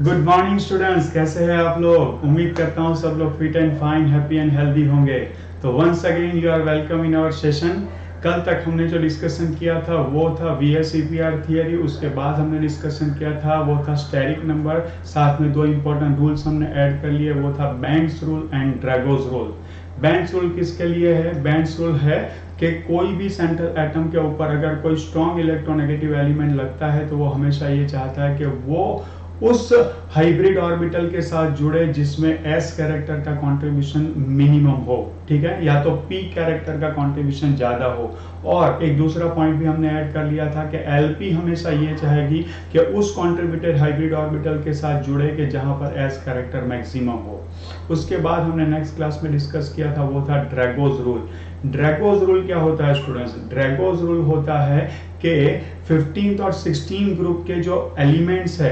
Good morning students, कैसे हैं आप लोग। उम्मीद करता हूँ सब लोग fit and fine, happy and healthy होंगे। तो once again you are welcome in our session. कल तक हमने जो डिस्कशन किया था वो था VSEPR थियरी। उसके बाद हमने डिस्कशन किया था वो था स्टेरिक नंबर। साथ में दो इंपॉर्टेंट रूल्स हमने ऐड कर लिए, वो था Bent's rule and Drago's rule. Bent's rule किसके लिए है? बैंक्स रूल है कि कोई भी सेंट्रल एटम के ऊपर अगर कोई स्ट्रॉन्ग इलेक्ट्रोनेगेटिव एलिमेंट लगता है तो वो हमेशा ये चाहता है कि वो उस हाइब्रिड ऑर्बिटल के साथ जुड़े जिसमें एस कैरेक्टर का कंट्रीब्यूशन मिनिमम हो, ठीक है, या तो पी कैरेक्टर का कंट्रीब्यूशन ज्यादा हो। और एक दूसरा पॉइंट भी हमने ऐड कर लिया था कि एलपी हमेशा ये चाहेगी कि उस कंट्रीब्यूटेड हाइब्रिड ऑर्बिटल के साथ जुड़े कि जहां पर एस कैरेक्टर मैक्सिमम हो। उसके बाद हमने नेक्स्ट क्लास में डिस्कस किया था वो था ड्रैगोज रूल। ड्रैगोज रूल क्या होता है स्टूडेंट्स? ड्रैगोज रूल होता है कि 15th और 16 ग्रुप के जो एलिमेंट्स है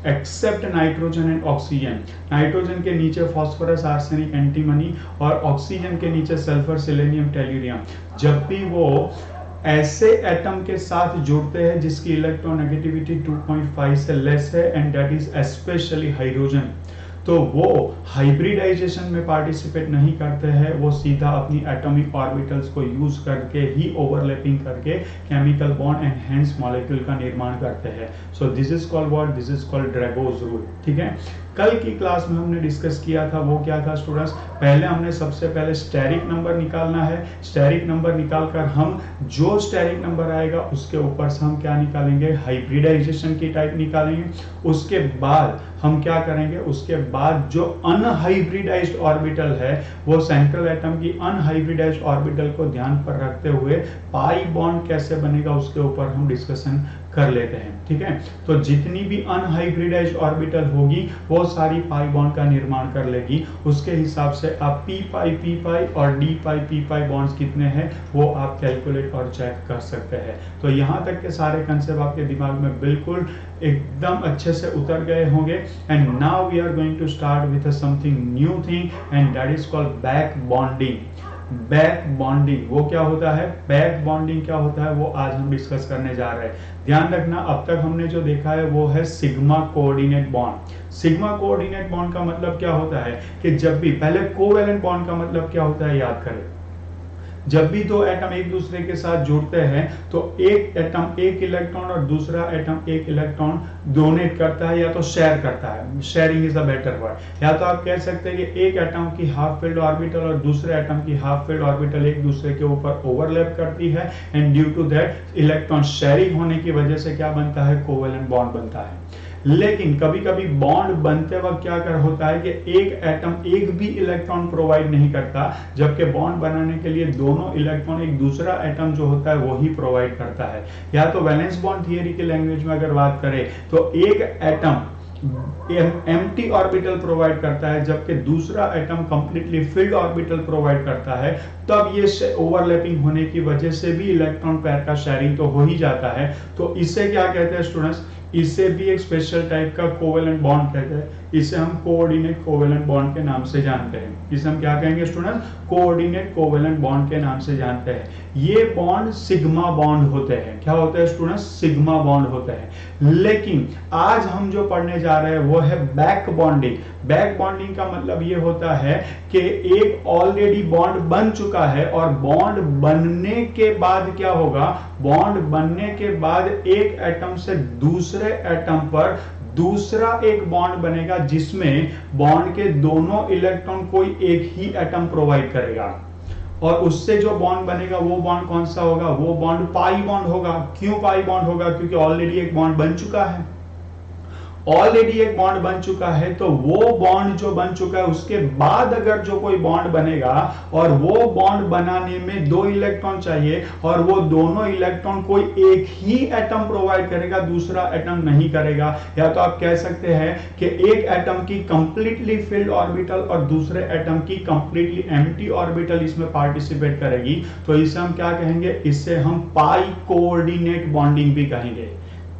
except nitrogen and oxygen, nitrogen के नीचे फास्फोरस आर्सेनिक एंटीमनी और ऑक्सीजन के नीचे सल्फर सिलेनियम टेल्यूरियम, जब भी वो ऐसे एटम के साथ जुड़ते हैं जिसकी इलेक्ट्रोनेगेटिविटी 2.5 से लेस है and that is specially hydrogen, तो वो हाइब्रिडाइजेशन में पार्टिसिपेट नहीं करते हैं। वो सीधा अपनी एटॉमिक ऑर्बिटल्स को यूज करके ही ओवरलैपिंग करके chemical bond and hence molecule का निर्माण करते हैं। So this is called what? This is called Drago's rule, ठीक है। कल की क्लास में हमने डिस्कस किया था वो क्या था स्टूडेंट्स? पहले हमने सबसे पहले स्टेरिक नंबर निकालना है। स्टेरिक नंबर निकालकर हम जो स्टेरिक नंबर आएगा उसके ऊपर से हम क्या निकालेंगे? हाइब्रिडाइजेशन की टाइप निकालेंगे। उसके बाद हम क्या करेंगे? उसके बाद जो अनहाइब्रिडाइज्ड ऑर्बिटल है वो सेंट्रल एटम की अनहाइब्रिडाइज्ड ऑर्बिटल को ध्यान पर रखते हुए पाई बॉन्ड कैसे बनेगा उसके ऊपर हम डिस्कशन कर लेते हैं, ठीक है। तो जितनी भी अनहाइब्रिडाइज्ड ऑर्बिटल होगी वो सारी पाई बॉन्ड का निर्माण कर लेगी। उसके हिसाब से आप पी पाई और डी पाई बॉन्ड्स कितने हैं वो आप कैलकुलेट और चेक कर सकते हैं। तो यहाँ तक के सारे कंसेप्ट आपके दिमाग में बिल्कुल एकदम अच्छे से उतर गए होंगे। And now we are going to start with something new thing and that is called back bonding. Back bonding वो क्या होता है? बैक बॉन्डिंग क्या होता है वो आज हम डिस्कस करने जा रहे हैं। ध्यान रखना, अब तक हमने जो देखा है वो है sigma coordinate bond. Sigma coordinate bond का मतलब क्या होता है कि जब भी पहले कोवैलेंट बॉन्ड का मतलब क्या होता है याद करें। जब भी दो एटम एक दूसरे के साथ जुड़ते हैं तो एक एटम एक इलेक्ट्रॉन और दूसरा एटम एक इलेक्ट्रॉन डोनेट करता है या तो शेयर करता है। Sharing is a better word. या तो आप कह सकते हैं कि एक एटम की हाफ फील्ड ऑर्बिटल और दूसरे एटम की हाफ फील्ड ऑर्बिटल एक दूसरे के ऊपर ओवरलैप करती है and due to that electron sharing होने की वजह से क्या बनता है? कोवैलेंट बॉन्ड बनता है। लेकिन कभी कभी बॉन्ड बनते वक्त क्या कर होता है कि एक एटम एक भी इलेक्ट्रॉन प्रोवाइड नहीं करता, जबकि बॉन्ड बनाने के लिए दोनों इलेक्ट्रॉन एक दूसरा एटम जो होता है वो ही प्रोवाइड करता है। या तो वैलेंस बॉन्ड थियरी के लैंग्वेज में अगर बात करें तो एक एटम एम्प्टी ऑर्बिटल प्रोवाइड करता है जबकि दूसरा atom completely filled orbital provide करता है। तब ये ओवरलैपिंग होने की वजह से भी इलेक्ट्रॉन पेयर का शेयरिंग तो हो ही जाता है। तो इसे क्या कहते हैं स्टूडेंट्स? इसे भी एक स्पेशल टाइप का कोवेलेंट बॉन्ड कहते हैं। इसे हम कोऑर्डिनेट कोवेलेंट बॉन्ड के नाम से जानते हैं। इसे हम क्या कहेंगे स्टूडेंट्स? कोऑर्डिनेट कोवेलेंट बॉन्ड के नाम से जानते हैं। ये बॉन्ड सिग्मा बॉन्ड होते हैं। क्या होते हैं स्टूडेंट्स? सिग्मा बॉन्ड होते हैं। लेकिन आज हम जो पढ़ने जा रहे हैं वो है बैक बॉन्डिंग। बैक बॉन्डिंग का मतलब ये होता है कि एक ऑलरेडी बॉन्ड बन चुका है और बॉन्ड बनने के बाद क्या होगा? बॉन्ड बनने के बाद एक एटम से दूसरे एटम पर दूसरा एक बॉन्ड बनेगा जिसमें बॉन्ड के दोनों इलेक्ट्रॉन कोई एक ही एटम प्रोवाइड करेगा। और उससे जो बॉन्ड बनेगा वो बॉन्ड कौन सा होगा? वो बॉन्ड पाई बॉन्ड होगा। क्यों पाई बॉन्ड होगा? क्योंकि ऑलरेडी एक बॉन्ड बन चुका है। ऑलरेडी एक बॉन्ड बन चुका है तो वो बॉन्ड जो बन चुका है उसके बाद अगर जो कोई बॉन्ड बनेगा और वो बॉन्ड बनाने में दो इलेक्ट्रॉन चाहिए और वो दोनों इलेक्ट्रॉन कोई एक ही एटम प्रोवाइड करेगा, दूसरा एटम नहीं करेगा। या तो आप कह सकते हैं कि एक एटम की कंप्लीटली फिल्ड ऑर्बिटल और दूसरे एटम की कंप्लीटली एम्प्टी ऑर्बिटल इसमें पार्टिसिपेट करेगी। तो इसे हम क्या कहेंगे? इसे हम पाई कोऑर्डिनेट बॉन्डिंग भी कहेंगे।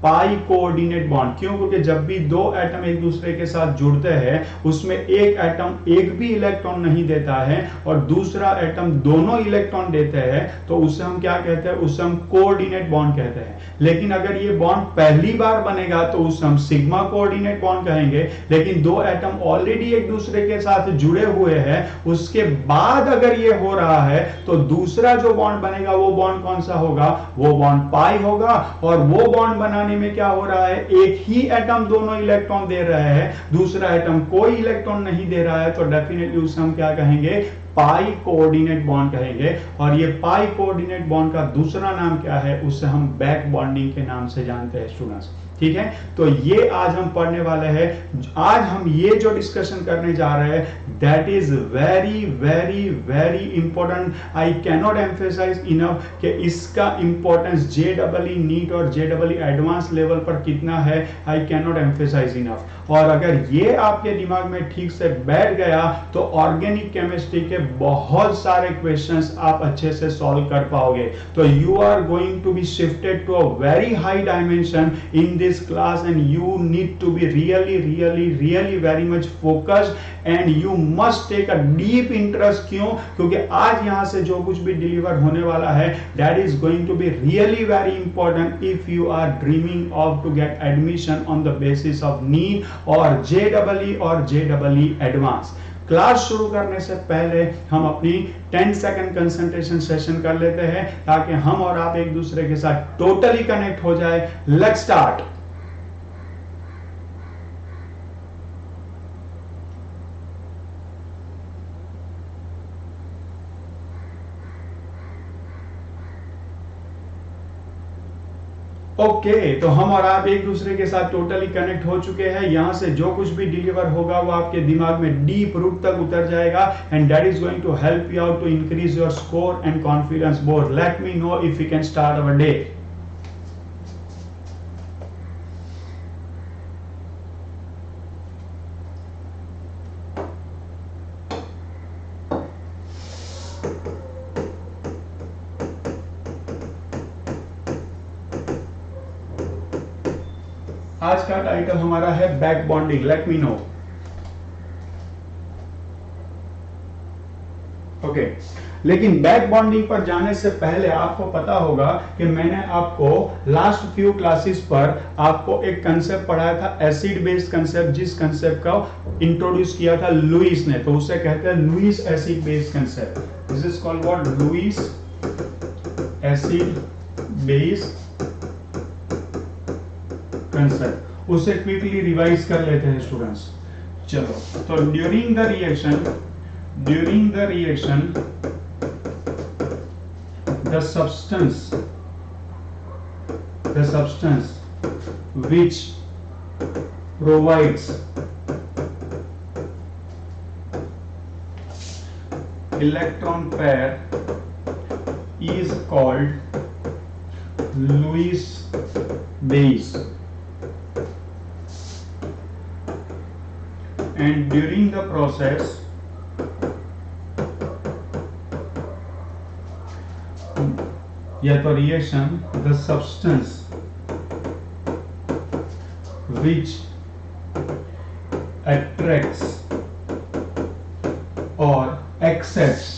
Pi coordinate bond. क्यों? क्योंकि जब भी दो एटम एक दूसरे के साथ जुड़ते हैं उसमें एक एटम एक भी इलेक्ट्रॉन नहीं देता है और दूसरा एटम दोनों इलेक्ट्रॉन देते हैं, तो उसे हम क्या कहते हैं? उसे हम कोऑर्डिनेट बॉन्ड कहते हैं। लेकिन अगर ये बॉन्ड पहली बार बनेगा तो उसे हम सिग्मा कोऑर्डिनेट बॉन्ड कहेंगे। लेकिन दो एटम ऑलरेडी एक दूसरे के साथ जुड़े हुए हैं, उसके बाद अगर ये हो रहा है तो दूसरा जो बॉन्ड बनेगा वो बॉन्ड कौन सा होगा? वो बॉन्ड पाई होगा। और वो बॉन्ड बनाने में क्या हो रहा है? एक ही एटम दोनों इलेक्ट्रॉन दे रहे हैं, दूसरा एटम कोई इलेक्ट्रॉन नहीं दे रहा है, तो डेफिनेटली उसे हम क्या कहेंगे? पाई कोऑर्डिनेट बॉन्ड कहेंगे। और ये पाई कोऑर्डिनेट बॉन्ड का दूसरा नाम क्या है? उसे हम बैक बॉन्डिंग के नाम से जानते हैं स्टूडेंट्स। ठीक है, तो ये आज हम पढ़ने वाले हैं। आज हम ये जो डिस्कशन करने जा रहे हैं that is very very very important. I cannot emphasise enough कि इसका इंपॉर्टेंस जेडबलई नीट और जेडबलई एडवांस लेवल पर कितना है, आई कैनॉट एम्फेसाइज इनफ। और अगर ये आपके दिमाग में ठीक से बैठ गया तो ऑर्गेनिक केमिस्ट्री के बहुत सारे क्वेश्चंस आप अच्छे से सॉल्व कर पाओगे। तो you are going to be shifted to a very high dimension in this class and you need to be really very much focused and you must take a deep interest। क्यों? क्योंकि आज यहां से जो कुछ भी डिलीवर होने वाला है that is going to be really very important if you are dreaming of to get admission on the basis of NEET or JEE और JEE Advanced। क्लास शुरू करने से पहले हम अपनी 10 सेकंड कंसंट्रेशन सेशन कर लेते हैं ताकि हम और आप एक दूसरे के साथ टोटली कनेक्ट हो जाए। Let's start. ओके, तो हम और आप एक दूसरे के साथ टोटली कनेक्ट हो चुके हैं। यहां से जो कुछ भी डिलीवर होगा वो आपके दिमाग में डीप रूट तक उतर जाएगा and that is going to help you out to increase your score and confidence both. Let me know if you can start our day. आज का टाइटल हमारा है back bonding. Let me know. Okay, लेकिन back bonding पर जाने से पहले आपको पता होगा कि मैंने आपको लास्ट फ्यू क्लासेस पर आपको एक कंसेप्ट पढ़ाया था, एसिड बेस्ड कंसेप्ट, जिस कंसेप्ट का इंट्रोड्यूस किया था लुईस ने। तो उसे कहते हैं Lewis acid based concept. This is called what? Lewis acid based concept. उसे क्विकली रिवाइज कर लेते हैं स्टूडेंट्स। चलो, तो during the reaction the substance which provides electron pair is called Lewis base, and during the process या तो reaction the substance which attracts or accepts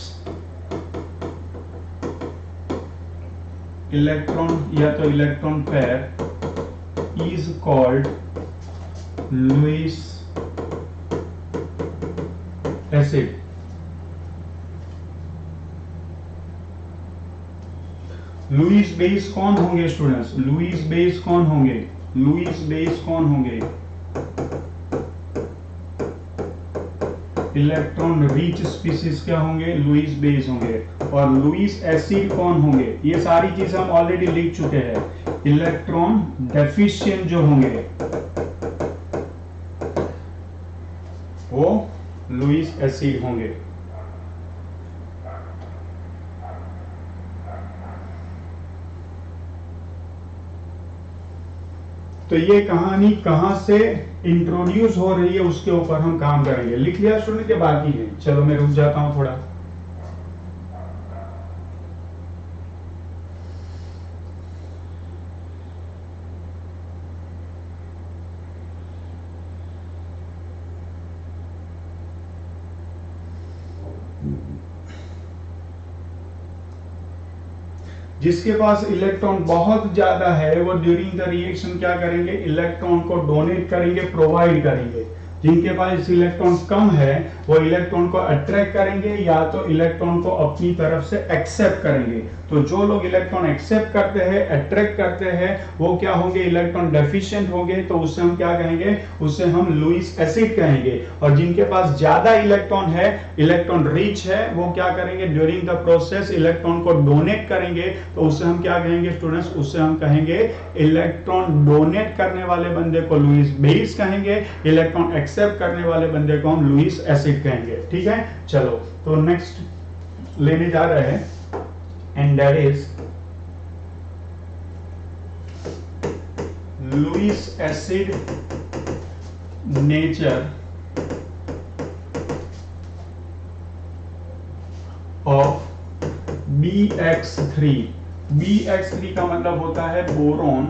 electron या तो electron pair is called Lewis acid। Lewis base कौन होंगे students? Lewis base कौन होंगे? Lewis base कौन होंगे? इलेक्ट्रॉन रिच स्पीसीज क्या होंगे? लुईस बेस होंगे। और लुईस एसिड कौन होंगे? ये सारी चीजें हम ऑलरेडी लिख चुके हैं। इलेक्ट्रॉन डेफिशिएंट जो होंगे वो लुईस एसिड होंगे। तो ये कहानी कहां से इंट्रोड्यूस हो रही है उसके ऊपर हम काम करेंगे। लिख लिया स्टूडेंट के बाकी है? चलो मैं रुक जाता हूं थोड़ा। जिसके पास इलेक्ट्रॉन बहुत ज्यादा है वो ड्यूरिंग द रिएक्शन क्या करेंगे, इलेक्ट्रॉन को डोनेट करेंगे, प्रोवाइड करेंगे। जिनके पास इलेक्ट्रॉन कम है वो इलेक्ट्रॉन को अट्रैक्ट करेंगे या तो इलेक्ट्रॉन को अपनी तरफ से एक्सेप्ट करेंगे। तो जो लोग इलेक्ट्रॉन एक्सेप्ट करते हैं, अट्रैक्ट करते हैं, वो क्या होंगे, इलेक्ट्रॉन डेफिशिएंट होंगे। तो उससे हम क्या कहेंगे, उससे हम लुईस एसिड कहेंगे। और जिनके पास ज्यादा इलेक्ट्रॉन है, इलेक्ट्रॉन रिच है, वो क्या करेंगे, ड्यूरिंग द प्रोसेस इलेक्ट्रॉन को डोनेट करेंगे। तो उससे हम क्या कहेंगे स्टूडेंट्स, उससे हम कहेंगे इलेक्ट्रॉन डोनेट करने वाले बंदे को लुईस बेस कहेंगे, इलेक्ट्रॉन एक्सेप्ट करने वाले बंदे को हम लुईस एसिड कहेंगे। ठीक है, चलो तो नेक्स्ट लेने जा रहे हैं, and that is Lewis acid nature of BX3। BX3 का मतलब होता है बोरोन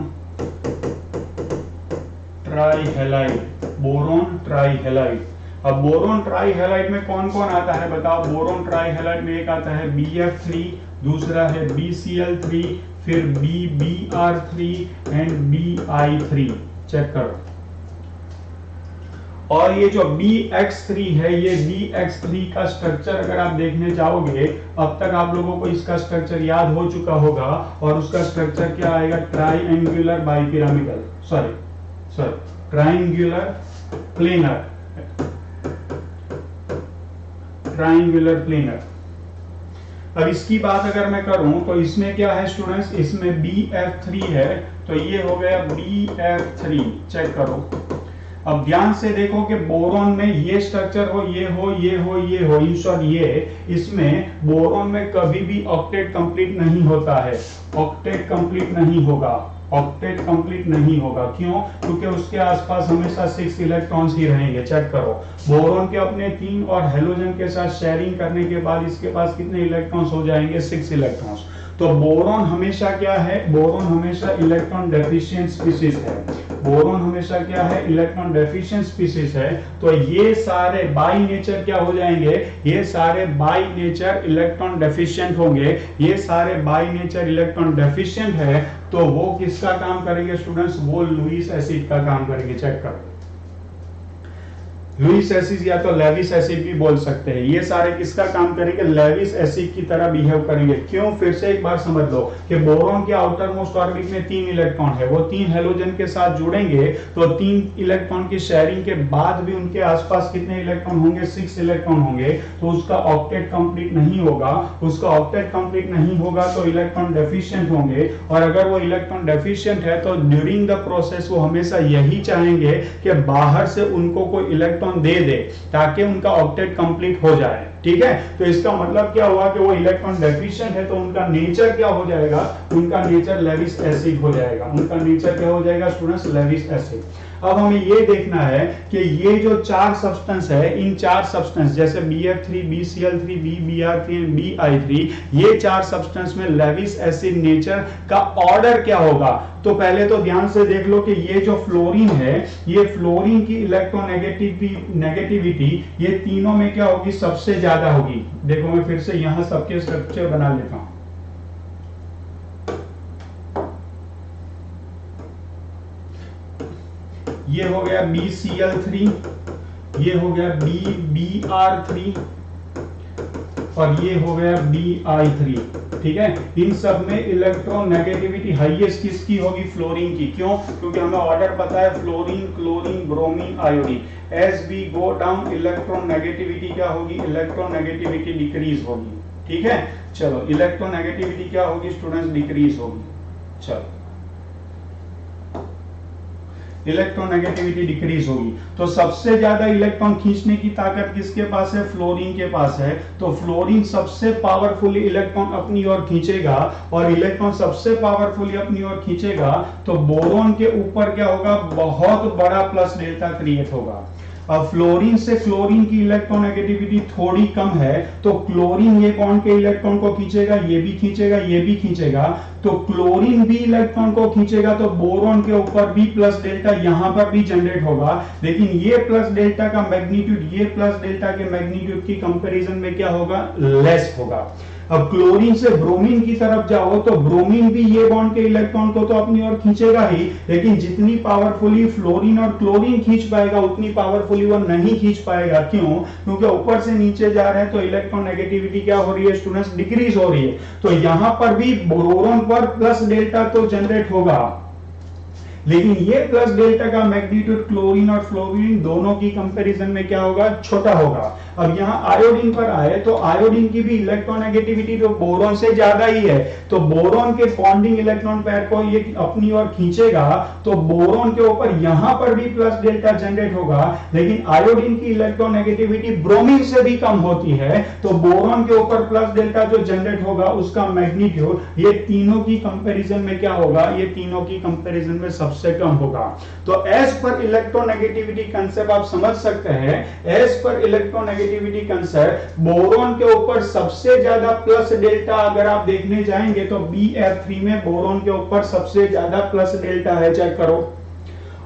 ट्राइहेलाइड, बोरोन ट्राइहेलाइड। अब बोरोन ट्राइहेलाइड में कौन कौन आता है बताओ। बोरोन ट्राइहेलाइड में एक आता है BF3, दूसरा है BCl3, फिर BBr3 एंड BI3। चेक करो। और ये जो BX3 है, ये BX3 का स्ट्रक्चर अगर आप देखने जाओगे, अब तक आप लोगों को इसका स्ट्रक्चर याद हो चुका होगा। और उसका स्ट्रक्चर क्या आएगा, triangular bipyramidal, triangular planar, triangular planar. अब इसकी बात अगर मैं करूं तो इसमें क्या है स्टूडेंट्स, इसमें BF3 है, तो ये हो गया BF3। चेक करो। अब ध्यान से देखो कि बोरोन में ये स्ट्रक्चर हो, ये हो, ये हो, ये हो, इन शॉर्ट ये, इसमें बोरोन में कभी भी ऑक्टेट कंप्लीट नहीं होता है। ऑक्टेट कंप्लीट नहीं होगा, ऑक्टेट कंप्लीट नहीं होगा। क्यों? क्योंकि उसके आसपास हमेशा 6 इलेक्ट्रॉन्स ही रहेंगे। चेक करो, बोरोन के अपने 3 और हेलोजन के साथ शेयरिंग करने के बाद इसके पास कितने इलेक्ट्रॉन्स हो जाएंगे, 6 इलेक्ट्रॉन्स। तो बोरोन हमेशा क्या है, बोरोन हमेशा इलेक्ट्रॉन डेफिशिएंट स्पीशीज है। बोरोन हमेशा क्या है, इलेक्ट्रॉन डेफिशिएंट स्पीशीज है। तो ये सारे बाय नेचर क्या हो जाएंगे, ये सारे बाय नेचर इलेक्ट्रॉन डेफिशिएंट होंगे। ये सारे बाय नेचर इलेक्ट्रॉन डेफिशिएंट है, तो वो किसका काम करेंगे स्टूडेंट्स, वो लुईस एसिड का काम करेंगे। चेक करो, लुईस एसिड या तो लेविस एसिड भी बोल सकते हैं। ये सारे किसका काम करेंगे, लेविस एसिड की तरह बिहेव करेंगे। क्यों, फिर से एक बार समझ लो कि बोरोन के आउटर मोस्ट ऑर्बिट में 3 इलेक्ट्रॉन है, वो 3 हेलोजन के साथ जुड़ेंगे, तो 3 इलेक्ट्रॉन की शेयरिंग के बाद भी उनके आसपास कितने इलेक्ट्रॉन होंगे, 6 इलेक्ट्रॉन होंगे। तो उसका ऑक्टेट कंप्लीट नहीं होगा। उसका ऑक्टेट कंप्लीट नहीं होगा तो इलेक्ट्रॉन डेफिशिएंट होंगे। और अगर वो इलेक्ट्रॉन डेफिशिएंट है तो ड्यूरिंग द प्रोसेस वो हमेशा यही चाहेंगे कि बाहर से उनको कोई इलेक्ट्रॉन दे दे ताकि उनका ऑक्टेट कंप्लीट हो जाए। ठीक है, तो इसका मतलब क्या हुआ कि वो इलेक्ट्रॉन डेफिशिएंट है, तो उनका नेचर क्या हो जाएगा, उनका नेचर लेविस एसिड हो जाएगा। उनका नेचर क्या हो जाएगा स्टूडेंट्स, लेविस एसिड। अब हमें ये देखना है कि ये जो 4 सब्सटेंस है, इन 4 सब्सटेंस जैसे BF3, BCl3, BBr3 and BI3, ये 4 सब्सटेंस में लेविस एसिड नेचर का ऑर्डर क्या होगा। तो पहले तो ध्यान से देख लो कि ये जो फ्लोरीन है, ये फ्लोरीन की इलेक्ट्रोनेगेटिविटी ये तीनों में क्या होगी, सबसे ज्यादा होगी। देखो मैं फिर से यहां सबके स्ट्रक्चर बना लेता हूं। ये हो गया BCl3, ये हो गया BBr3 और ये हो गया BI3। ठीक है, इन सब में इलेक्ट्रोनेगेटिविटी हाईएस्ट किसकी होगी, फ्लोरीन की। क्यों? क्योंकि हमें ऑर्डर पता है, fluorine, chlorine, bromine, iodine. As we go down electronegativity क्या होगी, इलेक्ट्रोनेगेटिविटी डिक्रीज होगी। ठीक है, चलो इलेक्ट्रोनेगेटिविटी क्या होगी स्टूडेंट्स, डिक्रीज होगी। चलो इलेक्ट्रोनेगेटिविटी डिक्रीज होगी। तो सबसे ज्यादा इलेक्ट्रॉन खींचने की ताकत किसके पास है, फ्लोरीन के पास है। तो फ्लोरीन सबसे पावरफुली इलेक्ट्रॉन अपनी ओर खींचेगा, और इलेक्ट्रॉन सबसे पावरफुली अपनी ओर खींचेगा तो बोरोन के ऊपर क्या होगा, बहुत बड़ा प्लस डेल्टा क्रिएट होगा। अब फ्लोरीन से क्लोरीन की इलेक्ट्रोनेगेटिविटी थोड़ी कम है, तो क्लोरीन ये बॉन्ड के इलेक्ट्रॉन को खींचेगा, ये भी खींचेगा, ये भी खींचेगा। तो क्लोरीन भी इलेक्ट्रॉन को खींचेगा, तो बोरोन के ऊपर भी प्लस डेल्टा यहां पर भी जनरेट होगा। लेकिन ये प्लस डेल्टा का मैग्नीट्यूड ये प्लस डेल्टा के मैग्नीट्यूड की कंपैरिजन में क्या होगा, लेस होगा। अब क्लोरीन से ब्रोमीन की तरफ जाओ तो ब्रोमीन भी ये बॉन्ड के इलेक्ट्रॉन को तो अपनी ओर खींचेगा ही, लेकिन जितनी पावरफुली फ्लोरीन और क्लोरीन खींच पाएगा उतनी पावरफुली वो नहीं खींच पाएगा। क्यों? क्योंकि ऊपर से नीचे जा रहे हैं तो इलेक्ट्रॉन नेगेटिविटी क्या हो रही है स्टूडेंट्स? डिक्रीज हो रही है। तो यहां पर भी बोरोन पर प्लस डेल्टा तो जनरेट होगा, लेकिन ये प्लस डेल्टा का मैग्नीट्यूड क्लोरीन और फ्लोरीन दोनों की कंपैरिजन में क्या होगा? छोटा होगा। अब यहाँ आयोडीन पर आए तो आयोडीन की भी इलेक्ट्रोनेगेटिविटी तो बोरोन से ज्यादा ही है, तो बोरोन के बॉन्डिंग इलेक्ट्रॉन पेयर को ये अपनी ओर खींचेगा, तो बोरोन के ऊपर यहां पर भी प्लस डेल्टा जनरेट होगा, लेकिन आयोडीन की इलेक्ट्रोनेगेटिविटी ब्रोमीन से भी कम होती है, तो बोरोन के ऊपर प्लस डेल्टा जो जनरेट होगा उसका मैग्नीट्यूड ये तीनों की कंपैरिजन में क्या होगा? ये तीनों की कंपैरिजन में सबसे कम होगा। तो एज पर इलेक्ट्रोनेगेटिविटी कंसेप्ट आप समझ सकते हैं, as per electronegativity concept boron के ऊपर सबसे ज्यादा प्लस डेल्टा अगर आप देखने जाएंगे तो BF3 में बोरोन के ऊपर सबसे ज्यादा प्लस डेल्टा है, चेक करो।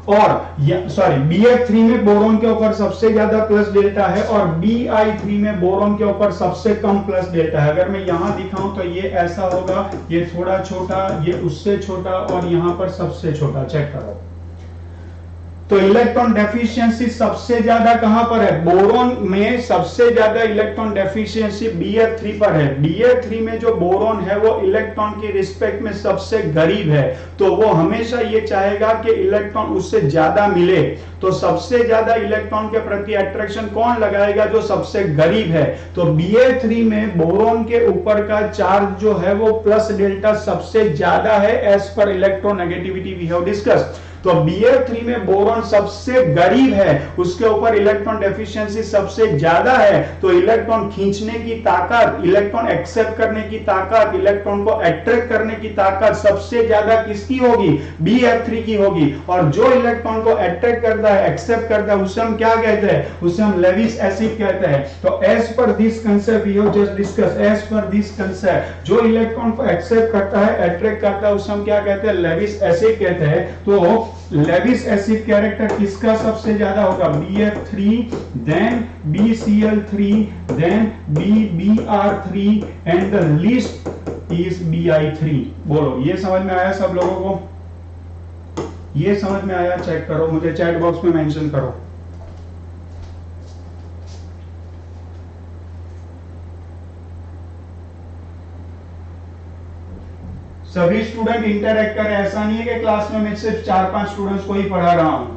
और BF3 में बोरोन के ऊपर सबसे ज्यादा प्लस डेल्टा है और Bi3 में बोरोन के ऊपर सबसे कम प्लस डेल्टा है। अगर मैं यहां दिखाऊं तो ये ऐसा होगा, ये थोड़ा छोटा, ये उससे छोटा और यहां पर सबसे छोटा, चेक करो। तो इलेक्ट्रॉन डेफिशिएंसी सबसे ज्यादा कहां पर है? बोरोन में सबसे ज्यादा इलेक्ट्रॉन डेफिशिएंसी BF3 पर है। BF3 में जो बोरोन है वो इलेक्ट्रॉन की रिस्पेक्ट में सबसे गरीब है, तो वो हमेशा ये चाहेगा कि इलेक्ट्रॉन उससे ज्यादा मिले। तो सबसे ज्यादा इलेक्ट्रॉन के प्रति अट्रैक्शन कौन लगाएगा? जो सबसे गरीब है। तो BF3 में बोरोन के ऊपर का चार्ज जो है वो प्लस डेल्टा सबसे ज्यादा है as per electronegativity we have discussed. तो BF3 में बोरोन सबसे गरीब है, उसके ऊपर इलेक्ट्रॉन डेफिशिएंसी सबसे ज्यादा है, तो इलेक्ट्रॉन खींचने की ताकत, इलेक्ट्रॉन एक्सेप्ट करने की ताकत, इलेक्ट्रॉन को अट्रैक्ट करने की ताकत सबसे ज्यादा किसकी होगी? BF3 की होगी। और जो इलेक्ट्रॉन को अट्रैक्ट करता है, एक्सेप्ट करता है, उसे हम क्या कहते हैं? उसे हम लेविस एसिड कहते हैं। तो as per this concept we have just discuss, as per this concept जो इलेक्ट्रॉन को एक्सेप्ट करता है, अट्रैक्ट करता है, उसे हम क्या कहते हैं? लेविस एसिड कहते हैं। तो लेविस एसिड कैरेक्टर किसका सबसे ज्यादा होगा? BF3, then BCl3, then BBr3 and the least is Bi3। बोलो, ये समझ में आया सब लोगों को? ये समझ में आया? चेक करो, मुझे चैट बॉक्स में मेंशन करो। सभी स्टूडेंट इंटरैक्ट करें, ऐसा नहीं है कि क्लास में मैं सिर्फ 4-5 स्टूडेंट्स को ही पढ़ा रहा हूं।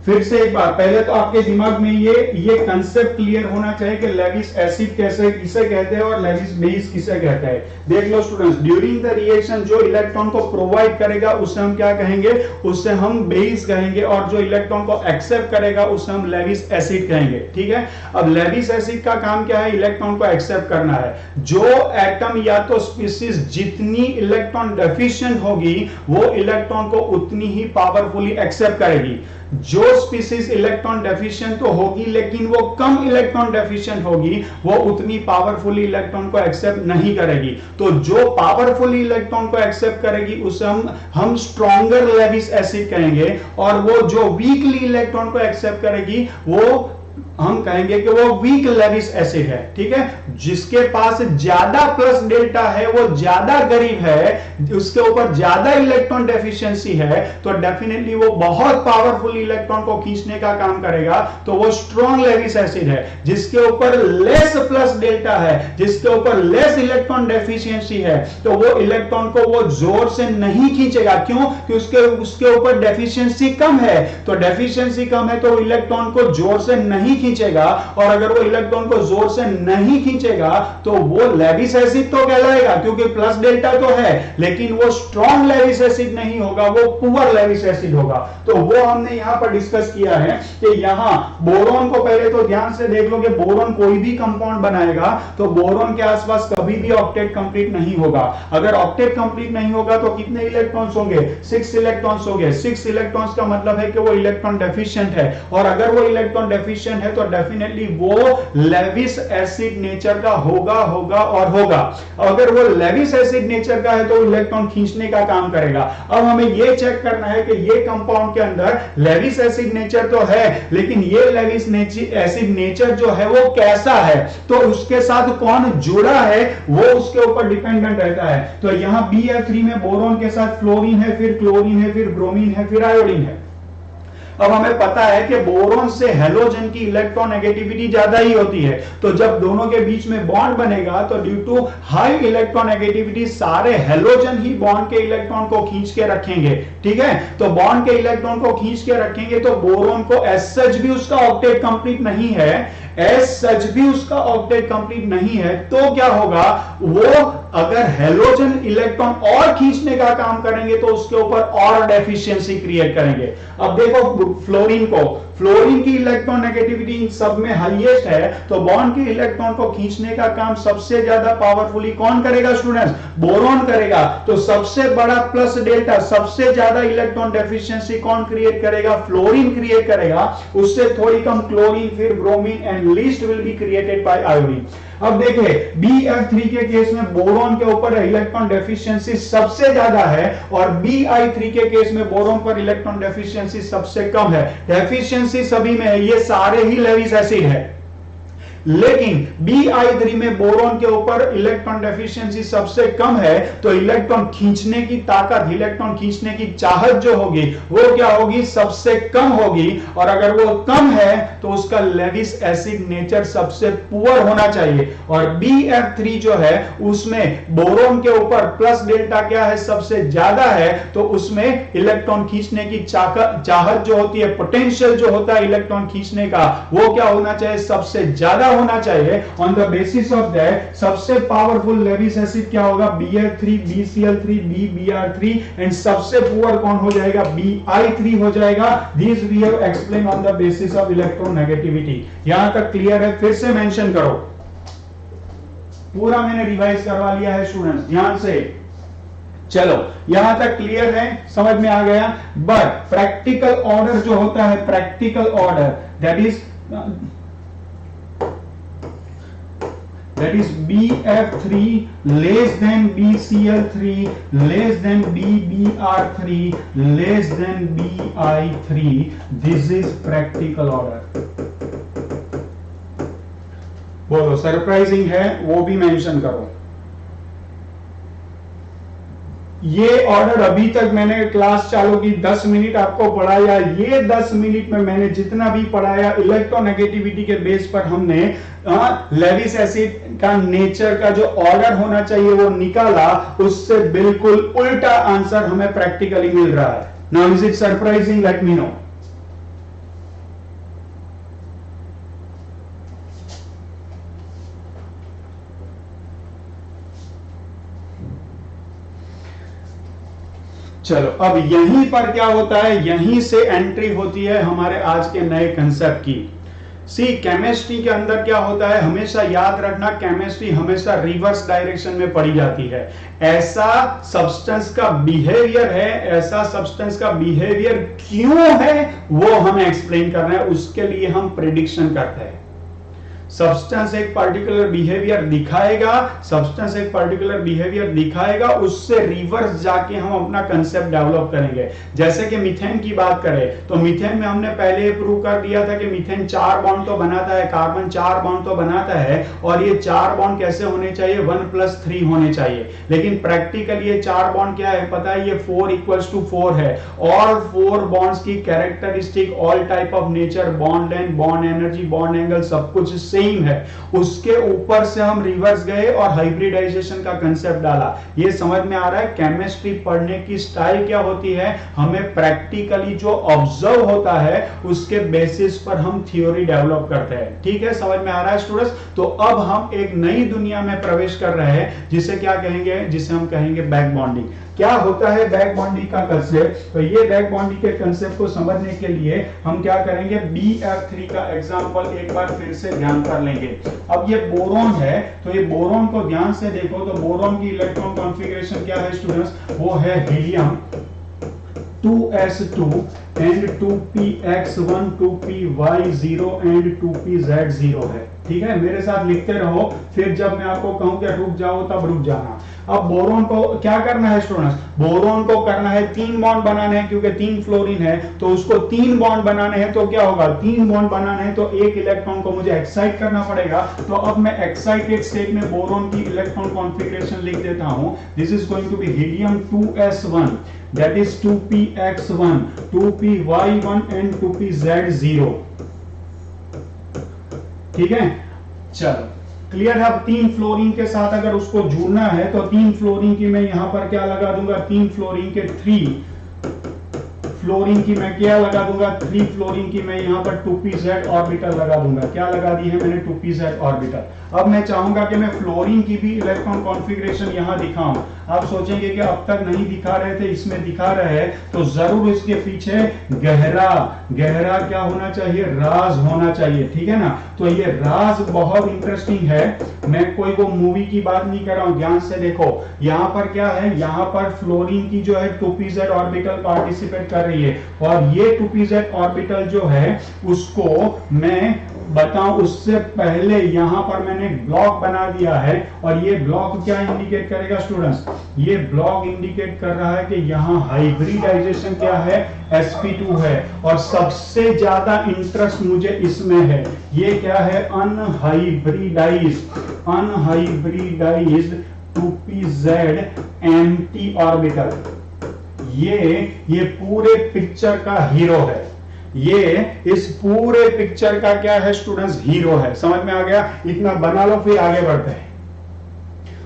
फिर से एक बार, पहले तो आपके दिमाग में ये कंसेप्ट क्लियर होना चाहिए कि लेविस एसिड कैसे किसे कहते हैं और लेविस बेस किसे कहते हैं। देख लो स्टूडेंट्स, ड्यूरिंग द रिएक्शन जो इलेक्ट्रॉन को प्रोवाइड करेगा उसे हम क्या कहेंगे? उसे हम बेस कहेंगे, और जो इलेक्ट्रॉन को एक्सेप्ट करेगा उसे हम लेविस एसिड कहेंगे। ठीक है। अब लेविस एसिड का काम क्या है? इलेक्ट्रॉन को एक्सेप्ट करना है। जो एटम या तो स्पीसीज जितनी इलेक्ट्रॉन डेफिशिएंट होगी वो इलेक्ट्रॉन को उतनी ही पावरफुली एक्सेप्ट करेगी। जो स्पीसीज इलेक्ट्रॉन डेफिशिएंट तो होगी लेकिन वो कम इलेक्ट्रॉन डेफिशिएंट होगी, वो उतनी पावरफुली इलेक्ट्रॉन को एक्सेप्ट नहीं करेगी। तो जो पावरफुली इलेक्ट्रॉन को एक्सेप्ट करेगी उसे हम स्ट्रॉन्गर लेविस एसिड कहेंगे, और वो जो वीकली इलेक्ट्रॉन को एक्सेप्ट करेगी वो हम कहेंगे कि वो वीक लेविस एसिड है। ठीक है। जिसके पास ज्यादा प्लस डेल्टा है, वो ज्यादा गरीब है, उसके ऊपर ज्यादा इलेक्ट्रॉन डेफिशिएंसी है, तो डेफिनेटली वो बहुत पावरफुल इलेक्ट्रॉन को खींचने का काम करेगा, तो वो स्ट्रॉन्ग लेविस एसिड है। जिसके ऊपर लेस प्लस डेल्टा है, जिसके ऊपर लेस इलेक्ट्रॉन डेफिशिएंसी है, तो वो इलेक्ट्रॉन को वो जोर से नहीं खींचेगा। क्यों? क्योंकि उसके ऊपर डेफिशिएंसी कम है। तो डेफिशिएंसी कम है तो वो इलेक्ट्रॉन को जोर से नहीं खींचेगा, और अगर वो इलेक्ट्रॉन को जोर से नहीं खींचेगा तो वो लेविस एसिड तो कहलाएगा, क्योंकि प्लस डेल्टा तो है, लेकिन वो स्ट्रॉन्ग लेविस एसिड नहीं होगा, वो पुअर लेविस एसिड होगा। तो वो हमने यहां पर डिस्कस किया है कि यहां बोरोन को पहले तो ध्यान से देख लो कि बोरोन कोई भी कंपाउंड बनाएगा तो बोरोन के आसपास कभी भी ऑक्टेट कंप्लीट नहीं होगा। अगर ऑक्टेट कंप्लीट नहीं होगा तो कितने इलेक्ट्रॉन्स होंगे? 6 इलेक्ट्रॉन्स होंगे। 6 इलेक्ट्रॉन्स का मतलब है कि वो इलेक्ट्रॉन डेफिशिएंट है, और अगर वो इलेक्ट्रॉन डेफिशिएंट हाइड्रोजन है तो डेफिनेटली वो लेविस एसिड नेचर का होगा। अगर वो लेविस एसिड नेचर का है तो इलेक्ट्रॉन खींचने का काम करेगा। अब हमें ये चेक करना है कि ये कंपाउंड के अंदर लेविस एसिड नेचर तो है, लेकिन ये लेविस एसिड नेचर जो है वो कैसा है, तो उसके साथ कौन जुड़ा है वो उसके ऊपर डिपेंडेंट रहता है। तो यहां BF3 में बोरॉन के साथ फ्लोरीन है, फिर क्लोरीन है, फिर ब्रोमीन है, फिर आयोडीन है। अब हमें पता है कि बोरॉन से हेलोजन की इलेक्ट्रॉन नेगेटिविटी ज्यादा ही होती है, तो जब दोनों के बीच में बॉन्ड बनेगा तो due to high electron negativity सारे हेलोजन ही बॉन्ड के इलेक्ट्रॉन को खींच के रखेंगे। ठीक है, तो बॉन्ड के इलेक्ट्रॉन को खींच के रखेंगे तो बोरॉन को एज सच भी उसका ऑक्टेट कंप्लीट नहीं है, नहीं है, तो क्या होगा, वो अगर हेलोजन इलेक्ट्रॉन और खींचने का काम करेंगे तो उसके ऊपर और डेफिशिएंसी क्रिएट करेंगे। अब देखो फ्लोरीन की इलेक्ट्रॉन नेगेटिविटी इन सब में हाईएस्ट है, तो बॉन्ड के इलेक्ट्रॉन को खींचने का काम सबसे ज्यादा पावरफुली कौन करेगा स्टूडेंट्स, बोरॉन करेगा। तो सबसे बड़ा प्लस डेल्टा, सबसे ज्यादा इलेक्ट्रॉन डेफिशिएंसी कौन क्रिएट करेगा, फ्लोरीन क्रिएट करेगा, उससे थोड़ी कम क्लोरीन, फिर bromine and least will be created by iodine. अब देखिए BF3 के केस में बोरॉन के ऊपर इलेक्ट्रॉन डेफिशिएंसी सबसे ज्यादा है और BI3 के केस में बोरॉन पर इलेक्ट्रॉन डेफिशिएंसी सबसे कम है। डेफिशिएंसी सभी में है, ये सारे ही लेविस एसिड है, लेकिन BI3 में बोरॉन के ऊपर इलेक्ट्रॉन डेफिशिएंसी सबसे कम है, तो इलेक्ट्रॉन खींचने की ताकत, इलेक्ट्रॉन खींचने की चाहत जो होगी वो क्या होगी, सबसे कम होगी। और अगर वो कम है तो उसका लेविस एसिड नेचर सबसे पुअर होना चाहिए। और BF3 जो है उसमें बोरॉन के ऊपर प्लस डेल्टा क्या है, सबसे ज्यादा है, तो उसमें इलेक्ट्रॉन खींचने की चाहत जो होती है, पोटेंशियल जो होता है इलेक्ट्रॉन खींचने का, वो क्या होना चाहिए, सबसे ज्यादा होना चाहिए। On the basis of that सबसे पावरफुल लेविस एसिड क्या होगा, BF3, BCl3, BBr3 एंड सबसे पुअर कौन हो जाएगा, BI3 हो जाएगा। This we have explain on the basis of electronegativity. यहां तक क्लियर है, फिर से मेंशन करो, पूरा मैंने रिवाइज करवा लिया है स्टूडेंट्स, ध्यान से चलो, यहां तक क्लियर है, समझ में आ गया। बट प्रैक्टिकल ऑर्डर जो होता है, practical order that is BF3 less than BCl3 less than BBr3 less than BI3, this is practical order। बोलो सरप्राइजिंग है, वो भी मेंशन करो। ये ऑर्डर अभी तक मैंने क्लास चालू की 10 मिनट आपको पढ़ाया, ये 10 मिनट में मैंने जितना भी पढ़ाया इलेक्ट्रोनेगेटिविटी के बेस पर हमने लेविस एसिड का नेचर का जो ऑर्डर होना चाहिए वो निकाला, उससे बिल्कुल उल्टा आंसर हमें प्रैक्टिकली मिल रहा है। Now is it surprising, late me no. चलो, अब यहीं पर क्या होता है, यहीं से एंट्री होती है हमारे आज के नए कंसेप्ट की। सी केमिस्ट्री के अंदर क्या होता है, हमेशा याद रखना, केमिस्ट्री हमेशा रिवर्स डायरेक्शन में पड़ी जाती है। ऐसा सब्सटेंस का बिहेवियर है, ऐसा सब्सटेंस का बिहेवियर क्यों है वो हमें एक्सप्लेन करना है, उसके लिए हम प्रेडिक्शन करते हैं। सब्सटेंस एक पर्टिकुलर बिहेवियर दिखाएगा, सब्सटेंस एक पर्टिकुलर बिहेवियर दिखाएगा, उससे रिवर्स जाके हम अपना कंसेप्ट डेवलप करेंगे। जैसे कि मीथेन की बात करें तो मीथेन में हमने पहले प्रूव कर दिया था कि मीथेन 4 बॉन्ड तो बनाता है, कार्बन 4 बॉन्ड तो बनाता है, और ये 4 बॉन्ड कैसे होने चाहिए, 1+3 होने चाहिए। लेकिन प्रैक्टिकली ये 4 बॉन्ड क्या है पता है, ये 4=4 है। और 4 बॉन्ड्स की characteristic, all type of nature, bond length, bond energy, bond angle सब कुछ सेम है। उसके ऊपर से हम रिवर्स गए और हाइब्रिडाइजेशन का कंसेप्ट डाला। ये समझ में आ रहा है केमिस्ट्री पढ़ने की स्टाइल क्या होती है, हमें प्रैक्टिकली जो ऑब्जर्व होता है उसके बेसिस पर हम थ्योरी डेवलप करते हैं। ठीक है, समझ में आ रहा है स्टूडेंट्स। तो अब हम एक नई दुनिया में प्रवेश कर रहे हैं जिसे क्या कहेंगे, जिसे हम कहेंगे बैक बॉन्डिंग। क्या होता है बैक बॉन्डिंग का कंसेप्ट, तो ये बैक बॉन्डिंग के कंसेप्ट को समझने के लिए हम क्या करेंगे, BF3 का एग्जांपल एक बार फिर से ध्यान कर लेंगे। अब ये बोरॉन है, तो ये बोरॉन को ध्यान से देखो, तो बोरॉन की इलेक्ट्रॉन कॉन्फ़िगरेशन क्या है स्टूडेंट्स, वो है helium 2s2 and 2px1 2py0 and 2pz0 है। ठीक है, मेरे साथ लिखते रहो, फिर जब मैं आपको कहूं कि रुक जाओ तब रुक जाना। अब बोरोन को क्या करना है स्टूडेंट्स, बोरोन को करना है 3 बॉन्ड बनाने हैं, क्योंकि 3 फ्लोरीन है तो उसको 3 बॉन्ड बनाने हैं। तो क्या होगा, 3 बॉन्ड बनाने हैं तो एक इलेक्ट्रॉन को मुझे एक्साइट करना पड़ेगा। तो अब मैं एक्साइटेड स्टेट में बोरोन की इलेक्ट्रॉन कॉन्फ़िगरेशन लिख देता हूं। This is going to be helium 2s1 that is 2px1 2py1 and 2pz0। ठीक है, चलो क्लियर है। अब 3 फ्लोरीन के साथ अगर उसको जुड़ना है तो 3 फ्लोरीन की मैं यहां पर क्या लगा दूंगा, 3 फ्लोरीन के 3 फ्लोरीन की मैं क्या लगा दूंगा, 3 फ्लोरीन की मैं यहां पर 2pz ऑर्बिटल लगा दूंगा। क्या लगा दी है मैंने, 2pz ऑर्बिटल। अब मैं चाहूंगा कि मैं फ्लोरीन की भी इलेक्ट्रॉन कॉन्फ़िगरेशन यहां दिखाऊं। आप सोचेंगे कि अब तक नहीं दिखा रहे थे, इसमें दिखा रहे हैं, तो जरूर इसके पीछे गहरा गहरा क्या होना चाहिए, राज होना चाहिए। ठीक है ना, तो ये राज बहुत इंटरेस्टिंग है। मैं कोई वो मूवी की बात नहीं कर रहा हूं, ध्यान से देखो। यहां पर क्या है, यहां पर फ्लोरीन की जो है 2pz ऑर्बिटल पार्टिसिपेट कर रही है, और ये 2pz ऑर्बिटल जो है उसको मैं बताऊं उससे पहले यहां पर मैंने ब्लॉक बना दिया है। और ये ब्लॉक क्या इंडिकेट करेगा स्टूडेंट्स, ये ब्लॉक इंडिकेट कर रहा है कि यहां हाइब्रिडाइजेशन क्या है, sp2 है। और सबसे ज्यादा इंटरेस्ट मुझे इसमें है, ये क्या है, अनहाइब्रिडाइज्ड 2pz एम्प्टी ऑर्बिटल। ये पूरे पिक्चर का हीरो है, ये इस पूरे पिक्चर का क्या है स्टूडेंट्स, हीरो है। समझ में आ गया, इतना बना लो फिर आगे बढ़ते हैं।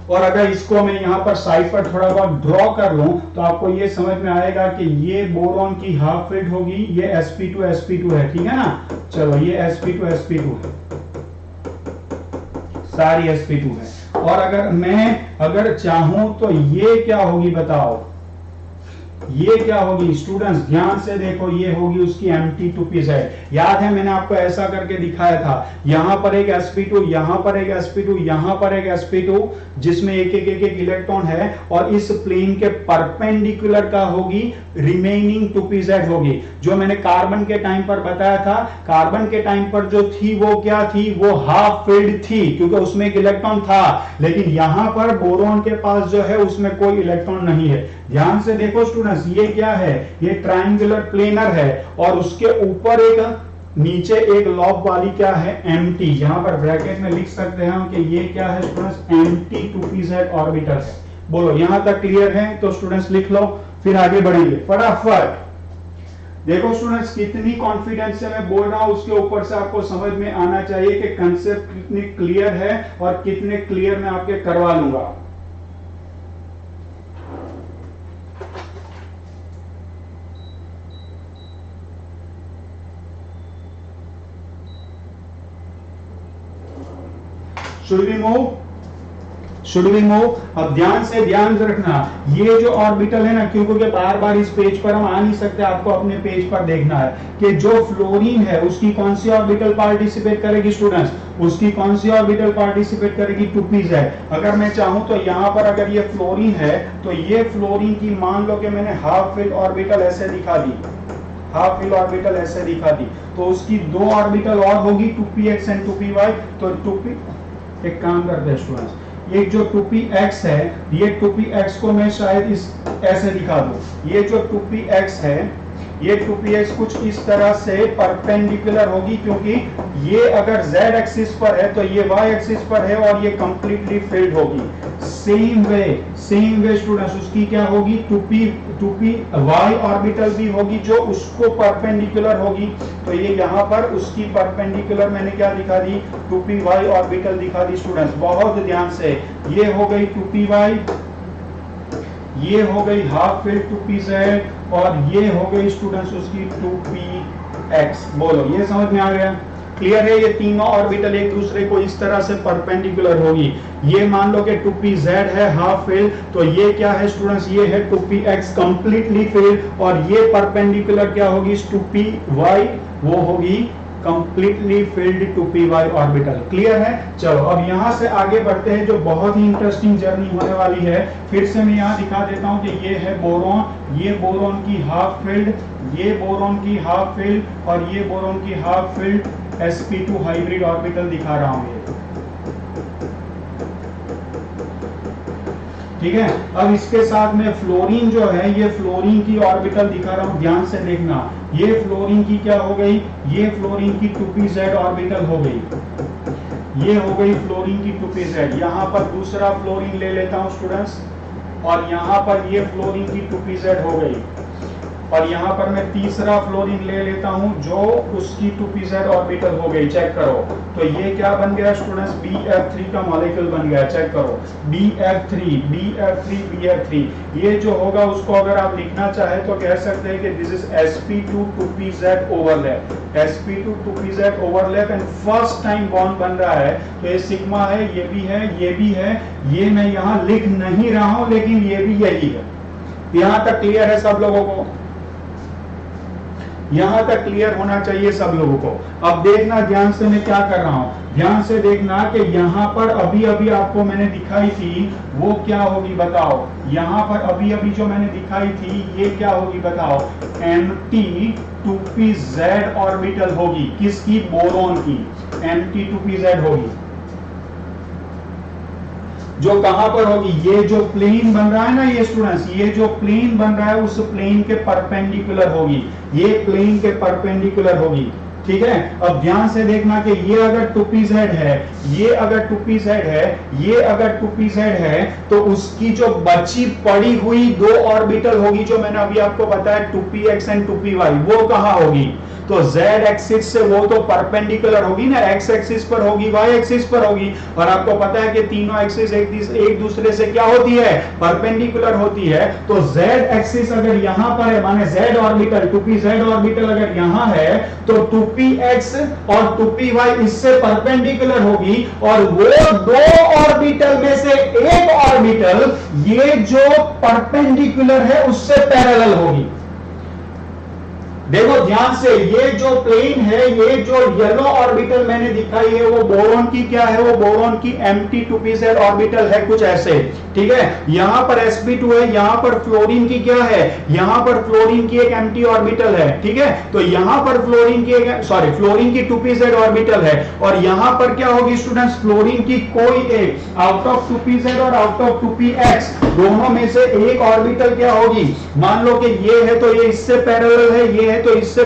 और अगर इसको मैं यहां पर साइड पर थोड़ा बहुत ड्रॉ कर लूं तो आपको ये समझ में आएगा कि ये बोरॉन की हाफ फील्ड होगी, ये sp2 है। ठीक है ना, चलो ये sp2 है, सारी sp2 है। और अगर चाहूं तो ये क्या होगी बताओ, ये क्या होगी स्टूडेंट्स, ध्यान से देखो, ये होगी उसकी एम्प्टी 2pz। याद है मैंने आपको ऐसा करके दिखाया था, यहां पर एक sp2, यहां पर एक sp2, यहां पर एक sp2, जिसमें एक इलेक्ट्रॉन है, और इस प्लेन के परपेंडिकुलर का होगी रिमेनिंग 2pz होगी। जो मैंने कार्बन के टाइम पर बताया था, कार्बन के टाइम पर जो थी वो क्या थी, वो हाफ फील्ड थी, क्योंकि उसमें एक इलेक्ट्रॉन था। लेकिन यहां पर बोरॉन के पास जो है उसमें कोई इलेक्ट्रॉन नहीं है। ध्यान से देखो स्टूडेंट्स, ये क्या है, ये ट्रायंगुलर प्लेनर है, और उसके ऊपर एक नीचे एक लॉब वाली क्या है, एम्प्टी। यहां पर ब्रैकेट में लिख सकते हैं कि ये क्या है स्टूडेंट्स, एम्प्टी 2pz ऑर्बिटल है। बोलो यहां तक क्लियर है, तो स्टूडेंट्स लिख लो, फिर आगे बढ़ेंगे फटाफट। देखो स्टूडेंट्स, कितनी कॉन्फिडेंस से मैं बोल रहा हूं, उसके ऊपर से आपको समझ में आना चाहिए कि कंसेप्ट कितने क्लियर है और कितने क्लियर मैं आपके करवा लूंगा। Should we move? अब ध्यान रखना, ये जो ऑर्बिटल है ना, क्योंकि बार बार इस पेज पर हम आ नहीं सकते, आपको अपने पेज पर देखना है कि जो फ्लोरीन है उसकी कौन सी ऑर्बिटल पार्टिसिपेट करेगी स्टूडेंट्स, उसकी कौन सी ऑर्बिटल पार्टिसिपेट करेगी, 2pz। अगर मैं चाहूं तो यहां पर अगर ये फ्लोरीन है तो ये फ्लोरीन की मान लो कि मैंने हाफ फील्ड ऑर्बिटल ऐसे दिखा दी, हाफ फील्ड ऑर्बिटल ऐसे दिखा दी, तो उसकी 2 ऑर्बिटल और होगी 2px एंड 2py। तो 2p एक काम करते हैं स्टूडेंट्स, एक जो 2px है, ये 2px को मैं शायद इस ऐसे दिखा दूं। ये जो 2px है, ये 2px कुछ इस तरह से परपेंडिकुलर होगी, क्योंकि ये अगर z एक्सिस पर है तो ये y एक्सिस पर है, और ये कंप्लीटली फिल्ड होगी। सेम वे स्टूडेंट्स, उसकी क्या होगी, 2py ऑर्बिटल भी होगी जो उसको परपेंडिकुलर होगी। तो ये यहाँ पर उसकी परपेंडिकुलर मैंने क्या दिखा दी, 2py ऑर्बिटल दिखा दी स्टूडेंट्स, बहुत ध्यान से। ये हो गई 2py, ये हो गई हाफ फील्ड 2pz, और ये हो गई स्टूडेंट्स उसकी 2px। बोलो ये समझ में आ गया, क्लियर है। ये तीनों ऑर्बिटल एक दूसरे को इस तरह से परपेंडिकुलर होगी। ये मान लो कि 2pz है हाफ फील्ड, तो ये क्या है स्टूडेंट्स, ये है 2px कंप्लीटली फील्ड, और ये परपेंडिकुलर क्या होगी 2py, वो होगी completely filled 2p orbital. Clear है? चलो अब यहां से आगे बढ़ते हैं, जो बहुत ही इंटरेस्टिंग जर्नी होने वाली है। फिर से मैं यहां दिखा देता हूं कि ये है बोरॉन, ये बोरॉन की हाफ फील्ड, ये बोरॉन की हाफ फील्ड और ये बोरॉन की half field sp2 hybrid orbital दिखा रहा हूं ये। ठीक है, अब इसके साथ में फ्लोरीन जो है, ये फ्लोरीन की ऑर्बिटल दिखा रहा हूं, ध्यान से देखना। ये फ्लोरीन की क्या हो गई? ये फ्लोरीन की 2pz ऑर्बिटल हो गई। ये हो गई फ्लोरीन की 2pz। यहां पर दूसरा फ्लोरीन ले लेता हूं स्टूडेंट्स, और यहां पर ये फ्लोरीन की 2pz हो गई, और यहां पर मैं तीसरा फ्लोरीन ले लेता हूं जो उसकी 2pz ऑर्बिटल हो गई। चेक करो, तो ये क्या बन गया स्टूडेंट्स? BF3 का मॉलिक्यूल बन गया। चेक करो, BF3 BF3 BF3। ये जो होगा उसको अगर आप लिखना चाहे तो कह सकते हैं कि this is sp2 2pz overlap, sp2 2pz overlap and first time bound बन रहा है। तो ये सिग्मा है, ये भी है, ये भी है। ये मैं यहां लिख नहीं रहा हूं लेकिन ये भी यही है। यहां तक क्लियर है सब लोगों को? यहां तक क्लियर होना चाहिए सब लोगों को। अब देखना ध्यान से मैं क्या कर रहा हूं, ध्यान से देखना कि यहां पर अभी अभी आपको मैंने दिखाई थी वो क्या होगी बताओ। यहां पर अभी अभी जो मैंने दिखाई थी ये क्या होगी बताओ? Mt2pz ऑर्बिटल होगी। किसकी? बोरॉन की Mt2pz होगी। जो कहां पर होगी? ये जो प्लेन बन रहा है ना ये स्टूडेंट्स, ये जो प्लेन बन रहा है उस प्लेन के परपेंडिकुलर होगी। ये प्लेन के परपेंडिकुलर होगी। ठीक है, अब ध्यान से देखना कि ये अगर 2pz है, ये अगर 2pz है, ये अगर 2pz है, तो उसकी जो बची पड़ी हुई दो ऑर्बिटल होगी जो मैंने अभी आपको बताया 2px एंड 2py, वो कहां होगी? तो z एक्सिस से वो तो परपेंडिकुलर होगी ना, x एक्सिस पर होगी, y एक्सिस पर होगी। और आपको पता है कि तीनों एक्सिस एक दूसरे से क्या होती है? परपेंडिकुलर होती है। तो z एक्सिस अगर यहां पर है, माने z ऑर्बिटल 2pz ऑर्बिटल अगर यहां है, तो 2px और 2py इससे परपेंडिकुलर होगी, और वो दो ऑर्बिटल में से एक ऑर्बिटल ये जो परपेंडिकुलर है उससे पैरेलल होगी। देखो ध्यान से, ये जो प्लेन है, ये जो येलो ऑर्बिटल मैंने दिखाई है वो बोरॉन की क्या है? वो बोरॉन की Mt2pz ऑर्बिटल है, कुछ ऐसे। ठीक है, यहां पर sp2 है, यहां पर फ्लोरीन की क्या है? यहां पर फ्लोरीन की एक Mt ऑर्बिटल है। ठीक है, तो यहां पर फ्लोरीन की एक, सॉरी, फ्लोरीन की 2pz ऑर्बिटल है, और यहां पर क्या होगी स्टूडेंट्स? फ्लोरीन की कोई एक, आउट ऑफ 2pz और आउट ऑफ 2px, दोनों में से एक ऑर्बिटल क्या होगी? मान लो कि ये है तो ये इससे पैरेलल है, ये है तो इससे,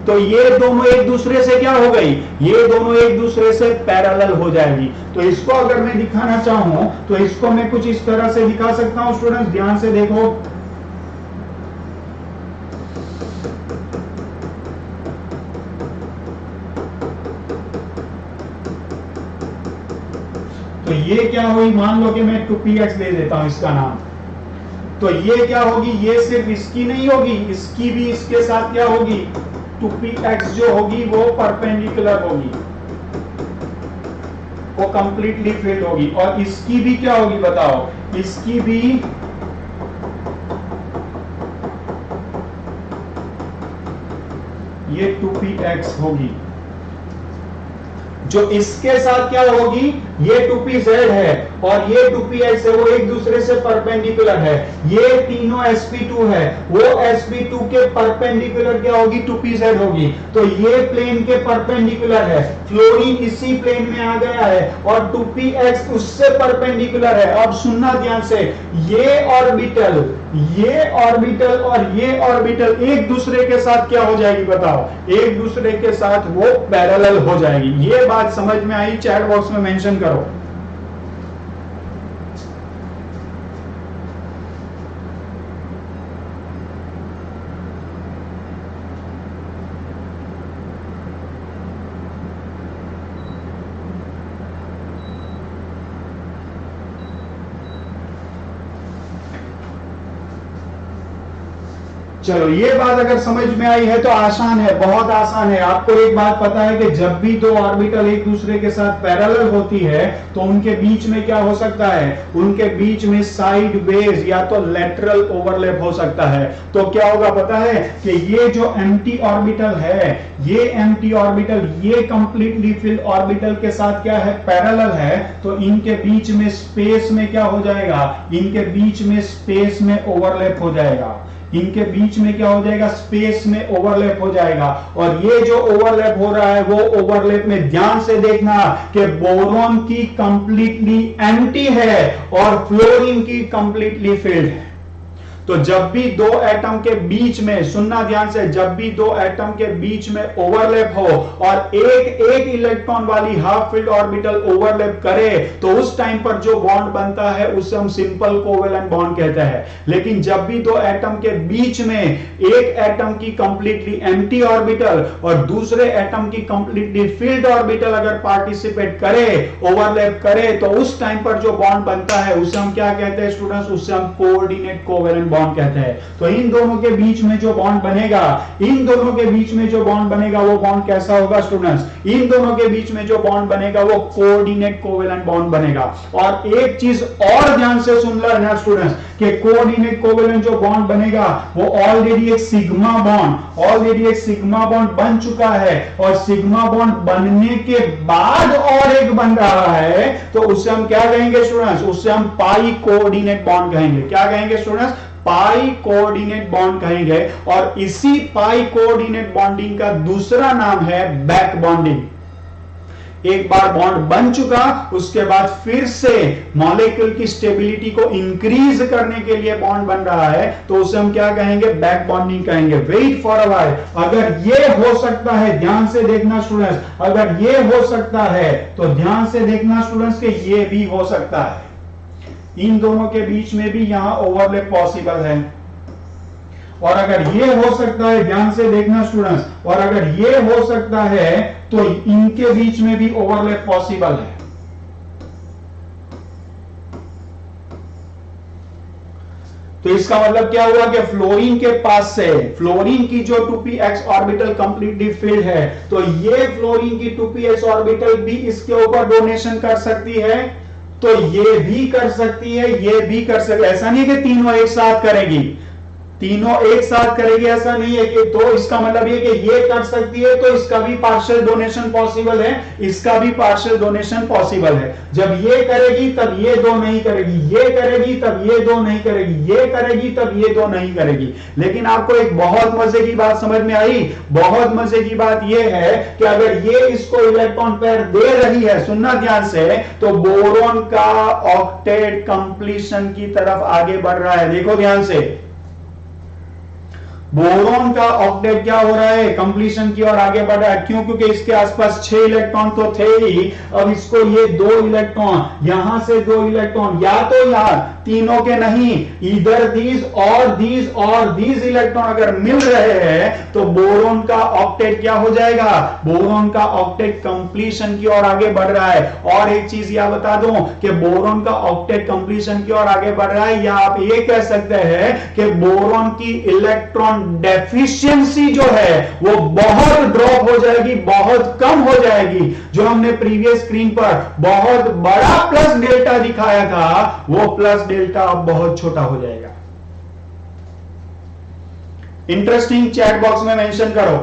तो ये दोनों एक दूसरे से क्या हो गई? ये दोनों एक दूसरे से पैरेलल हो जाएगी। तो इसको अगर मैं दिखाना चाहूं तो इसको मैं कुछ इस तरह से दिखा सकता हूं स्टूडेंट्स, ध्यान से देखो। तो ये क्या हुई? मान लो कि मैं 2px दे देता हूं इसका नाम, तो ये क्या होगी? ये सिर्फ इसकी नहीं होगी, इसकी भी इसके साथ क्या होगी? 2px जो होगी वो परपेंडिकुलर होगी, वो कंप्लीटली फिल्ड होगी। और इसकी भी क्या होगी बताओ? इसकी भी ये 2px होगी। जो इसके साथ क्या होगी? ये 2pz है और ये 2px है, वो एक दूसरे से परपेंडिकुलर है। ये तीनों sp2 है, वो sp2 के परपेंडिकुलर क्या होगी? 2pz होगी। तो ये प्लेन के परपेंडिकुलर है, फ्लोरीन इसी प्लेन में आ गया है, और 2px उससे परपेंडिकुलर है। अब सुनना ध्यान से, ये ऑर्बिटल और ये ऑर्बिटल एक दूसरे के साथ क्या हो जाएगी बताओ? एक दूसरे के साथ वो पैरेलल हो जाएगी। ये बात समझ में आई? चैट बॉक्स में मेंशन करो। चलो ये बात अगर समझ में आई है तो आसान है, बहुत आसान है। आपको एक बात पता है कि जब भी दो ऑर्बिटल एक दूसरे के साथ पैरेलल होती है तो उनके बीच में क्या हो सकता है, उनके बीच में साइडवेज या तो लेटरल ओवरलैप हो सकता है। तो क्या होगा पता है कि ये जो एम्प्टी ऑर्बिटल है, ये एम्प्टी ऑर्बिटल ये कंप्लीटली फिल्ड ऑर्बिटल के साथ क्या है, पैरेलल है। तो इनके बीच में स्पेस में क्या हो जाएगा, इनके बीच में स्पेस में ओवरलैप हो जाएगा, इनके बीच में क्या हो जाएगा, स्पेस में ओवरलैप हो जाएगा। और ये जो ओवरलैप हो रहा है वो ओवरलैप में ध्यान से देखना कि बोरॉन की कंप्लीटली एम्प्टी है और फ्लोरीन की कंप्लीटली फिल्ड है। तो जब भी दो एटम के बीच में, सुनना ध्यान से, जब भी दो एटम के बीच में ओवरलैप हो और एक एक इलेक्ट्रॉन वाली हाफ फील्ड ऑर्बिटल ओवरलैप करे तो उस टाइम पर जो बॉन्ड बनता है उसे हम सिंपल कोवेलेंट बॉन्ड कहते हैं। लेकिन जब भी दो एटम के बीच में एक एटम की कंप्लीटली एम्प्टी ऑर्बिटल और दूसरे एटम की कंप्लीटली फिल्ड ऑर्बिटल अगर पार्टिसिपेट करे, ओवरलैप करे, तो उस टाइम पर जो बॉन्ड बनता है उसे हम क्या कहते हैं स्टूडेंट्स, उसे हम कोऑर्डिनेट कोवेलेंट बॉन्ड कहते हैं। तो इन दोनों के बीच में जो बॉन्ड बनेगा, इन दोनों के बीच में जो बॉन्ड बनेगा वो बॉन्ड कैसा होगा स्टूडेंट्स, इन दोनों के बीच में जो बॉन्ड बनेगा वो कोऑर्डिनेट कोवेलेंट बॉन्ड बनेगा। और एक चीज और ध्यान से सुन लेना स्टूडेंट्स कि कोऑर्डिनेट कोवेलेंट जो बॉन्ड बनेगा वो ऑलरेडी एक सिग्मा बॉन्ड, ऑलरेडी एक सिग्मा बॉन्ड बन चुका है और सिग्मा बॉन्ड बनने के बाद और एक बन रहा है तो उससे हम क्या कहेंगे स्टूडेंट्स, उससे हम पाई कोऑर्डिनेट बॉन्ड कहेंगे। क्या कहेंगे स्टूडेंट्स, पाई कोऑर्डिनेट बॉन्ड कहेंगे। और इसी पाई कोऑर्डिनेट बॉन्डिंग का दूसरा नाम है बैक बॉन्डिंग। एक बार बॉन्ड बन चुका उसके बाद फिर से मॉलिक्यूल की स्टेबिलिटी को इंक्रीज करने के लिए बॉन्ड बन रहा है तो उसे हम क्या कहेंगे, बैक बॉन्डिंग कहेंगे। वेट फॉर अ व्हाइल, अगर ये हो सकता है, ध्यान से देखना स्टूडेंट्स, अगर ये हो सकता है तो ध्यान से देखना स्टूडेंट्स कि ये भी हो सकता है। इन दोनों के बीच में भी यहां ओवरलैप पॉसिबल है। और अगर ये हो सकता है, ध्यान से देखना स्टूडेंट्स, और अगर ये हो सकता है तो इनके बीच में भी ओवरलैप पॉसिबल है। तो इसका मतलब क्या हुआ कि फ्लोरीन के पास से, फ्लोरीन की जो 2px ऑर्बिटल कंप्लीटली फिल्ड है तो ये फ्लोरीन की 2px ऑर्बिटल भी इसके ऊपर डोनेशन कर सकती है, तो ये भी कर सकती है, ये भी कर सकती है। ऐसा नहीं है कि तीनों एक साथ करेगी, तीनों एक साथ करेगी ऐसा नहीं है कि, तो इसका मतलब ये कि ये कर सकती है तो इसका भी पार्शियल डोनेशन पॉसिबल है, इसका भी पार्शियल डोनेशन पॉसिबल है। जब ये करेगी तब ये दो नहीं करेगी, ये करेगी तब ये दो नहीं करेगी, ये करेगी तब ये दो नहीं करेगी। लेकिन आपको एक बहुत मजे की बात समझ में आई, बहुत मजे की बात यह है कि अगर ये इसको इलेक्ट्रॉन पेयर दे रही है, सुनना ध्यान से, तो बोरॉन का ऑक्टेट कंप्लीशन की तरफ आगे बढ़ रहा है। देखो ध्यान से, बोरॉन का ऑक्टेट क्या हो रहा है, कंप्लीशन की ओर आगे बढ़ रहा है। क्यों? क्योंकि इसके आसपास 6 इलेक्ट्रॉन तो थे ही, अब इसको ये 2 इलेक्ट्रॉन, यहां से 2 इलेक्ट्रॉन, या तो यार तीनों के नहीं, इधर दीज और दीज इलेक्ट्रॉन अगर मिल रहे हैं तो बोरॉन का ऑक्टेट क्या हो जाएगा, बोरॉन का ऑक्टेट कंप्लीशन की ओर आगे बढ़ रहा है। और एक चीज यह बता दूं कि बोरॉन का ऑक्टेट कंप्लीशन की ओर आगे बढ़ रहा है, या आप ये कह सकते हैं कि बोरॉन की इलेक्ट्रॉन डेफिशिएंसी जो है वो बहुत ड्रॉप हो जाएगी, बहुत कम हो जाएगी। जो हमने प्रीवियस स्क्रीन पर बहुत बड़ा प्लस डेल्टा दिखाया था वो प्लस डेल्टा अब बहुत छोटा हो जाएगा। इंटरेस्टिंग, चैट बॉक्स में मेंशन करो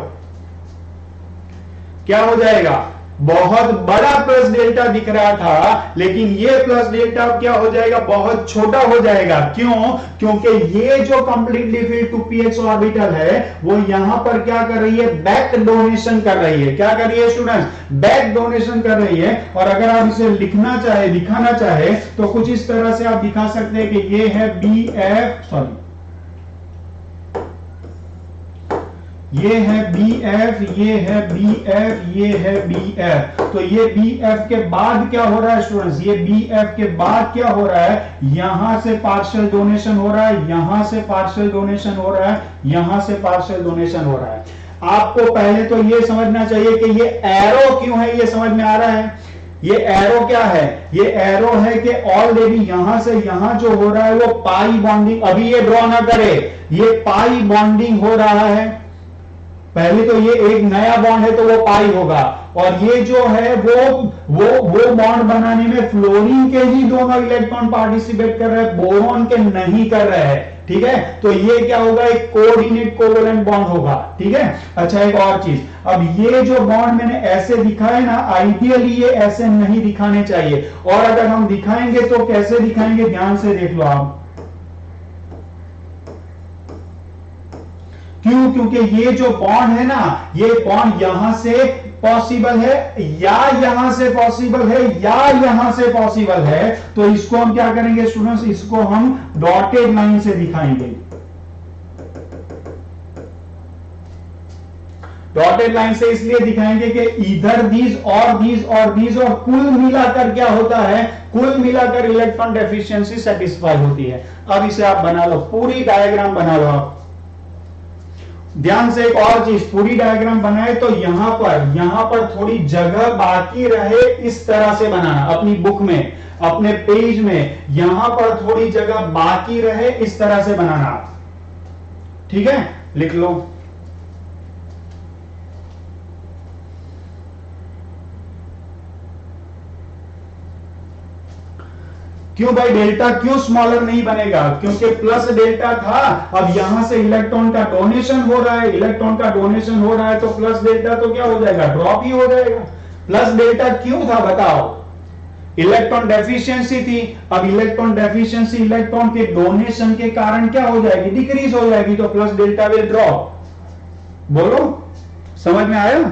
क्या हो जाएगा। बहुत बड़ा प्लस डेल्टा दिख रहा था लेकिन ये प्लस डेल्टा क्या हो जाएगा, बहुत छोटा हो जाएगा। क्यों? क्योंकि ये जो कंप्लीटली फिल्ड 2px ऑर्बिटल है वो यहां पर क्या कर रही है, बैक डोनेशन कर रही है। क्या कर रही है स्टूडेंट्स, बैक डोनेशन कर रही है। और अगर आप इसे लिखना चाहे, दिखाना चाहे तो कुछ इस तरह से आप दिखा सकते हैं कि ये है ये है BF, ये है BF, ये है BF। तो ये BF के बाद क्या हो रहा है स्टूडेंट्स, ये BF के बाद क्या हो रहा है, यहां से पार्शियल डोनेशन हो रहा है, यहां से पार्शियल डोनेशन हो रहा है, यहां से पार्शियल डोनेशन हो रहा है। आपको पहले तो ये समझना चाहिए कि ये एरो क्यों है, ये समझ में आ रहा है। ये एरो क्या है? ये एरो है कि ऑलरेडी यहां से यहां जो हो रहा है वो पाई बॉन्डिंग, अभी ये ड्रॉ ना करे, ये पाई बॉन्डिंग हो रहा है। पहले तो ये एक नया बॉन्ड है तो वो पाई होगा, और ये जो है वो बॉन्ड बनाने में फ्लोरीन के ही दोनों इलेक्ट्रॉन पार्टिसिपेट कर रहे हैं, बोरॉन के नहीं कर रहे हैं। ठीक है, तो ये क्या होगा? एक कोऑर्डिनेट कोवेलेंट बॉन्ड होगा। ठीक है, अच्छा एक और चीज, अब ये जो बॉन्ड मैंने ऐसे दिखाए ना, आइडियली ये ऐसे नहीं दिखाने चाहिए, और अगर हम दिखाएंगे तो कैसे दिखाएंगे? ध्यान से देख लो आप। क्यों? क्योंकि ये जो बॉन्ड है ना, ये बॉन्ड यहां से पॉसिबल है, या यहां से पॉसिबल है, या यहां से पॉसिबल है, तो इसको हम क्या करेंगे स्टूडेंट्स? इसको हम डॉटेड लाइन से दिखाएंगे। डॉटेड लाइन से इसलिए दिखाएंगे कि इधर दीज और दीज और दीज, और कुल मिलाकर क्या होता है? कुल मिलाकर इलेक्ट्रॉन डेफिशिएंसी सेटिस्फाई होती है। अब इसे आप बना लो, पूरी डायग्राम बना लो आप। ध्यान से एक और चीज, पूरी डायग्राम बनाए तो यहां पर थोड़ी जगह बाकी रहे, इस तरह से बनाना। अपनी बुक में, अपने पेज में यहां पर थोड़ी जगह बाकी रहे, इस तरह से बनाना। ठीक है, लिख लो। क्यों भाई डेल्टा क्यों स्मॉलर नहीं बनेगा? क्योंकि प्लस डेल्टा था, अब यहां से इलेक्ट्रॉन का डोनेशन हो रहा है, इलेक्ट्रॉन का डोनेशन हो रहा है तो प्लस डेल्टा तो क्या हो जाएगा? ड्रॉप ही हो जाएगा। प्लस डेल्टा क्यों था बताओ? इलेक्ट्रॉन डेफिशिएंसी थी। अब इलेक्ट्रॉन डेफिशिएंसी इलेक्ट्रॉन के डोनेशन के कारण क्या हो जाएगी? डिक्रीज हो जाएगी, तो प्लस डेल्टा विल ड्रॉप। बोलो, समझ में आया?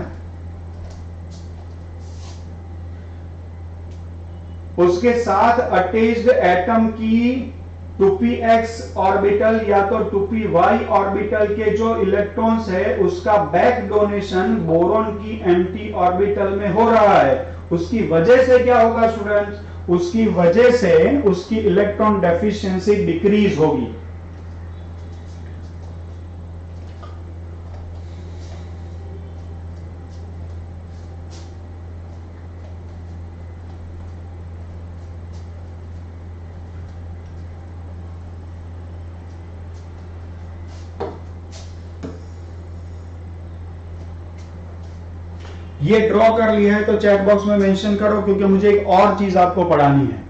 उसके साथ अटैच्ड एटम की 2px ऑर्बिटल या तो 2py ऑर्बिटल के जो इलेक्ट्रॉन्स है उसका बैक डोनेशन बोरॉन की एम्प्टी ऑर्बिटल में हो रहा है। उसकी वजह से क्या होगा स्टूडेंट्स? उसकी वजह से उसकी इलेक्ट्रॉन डेफिशिएंसी डिक्रीज होगी। ये ड्रॉ कर लिया है तो चैट बॉक्स में मेंशन करो, क्योंकि मुझे एक और चीज आपको पढ़ानी है।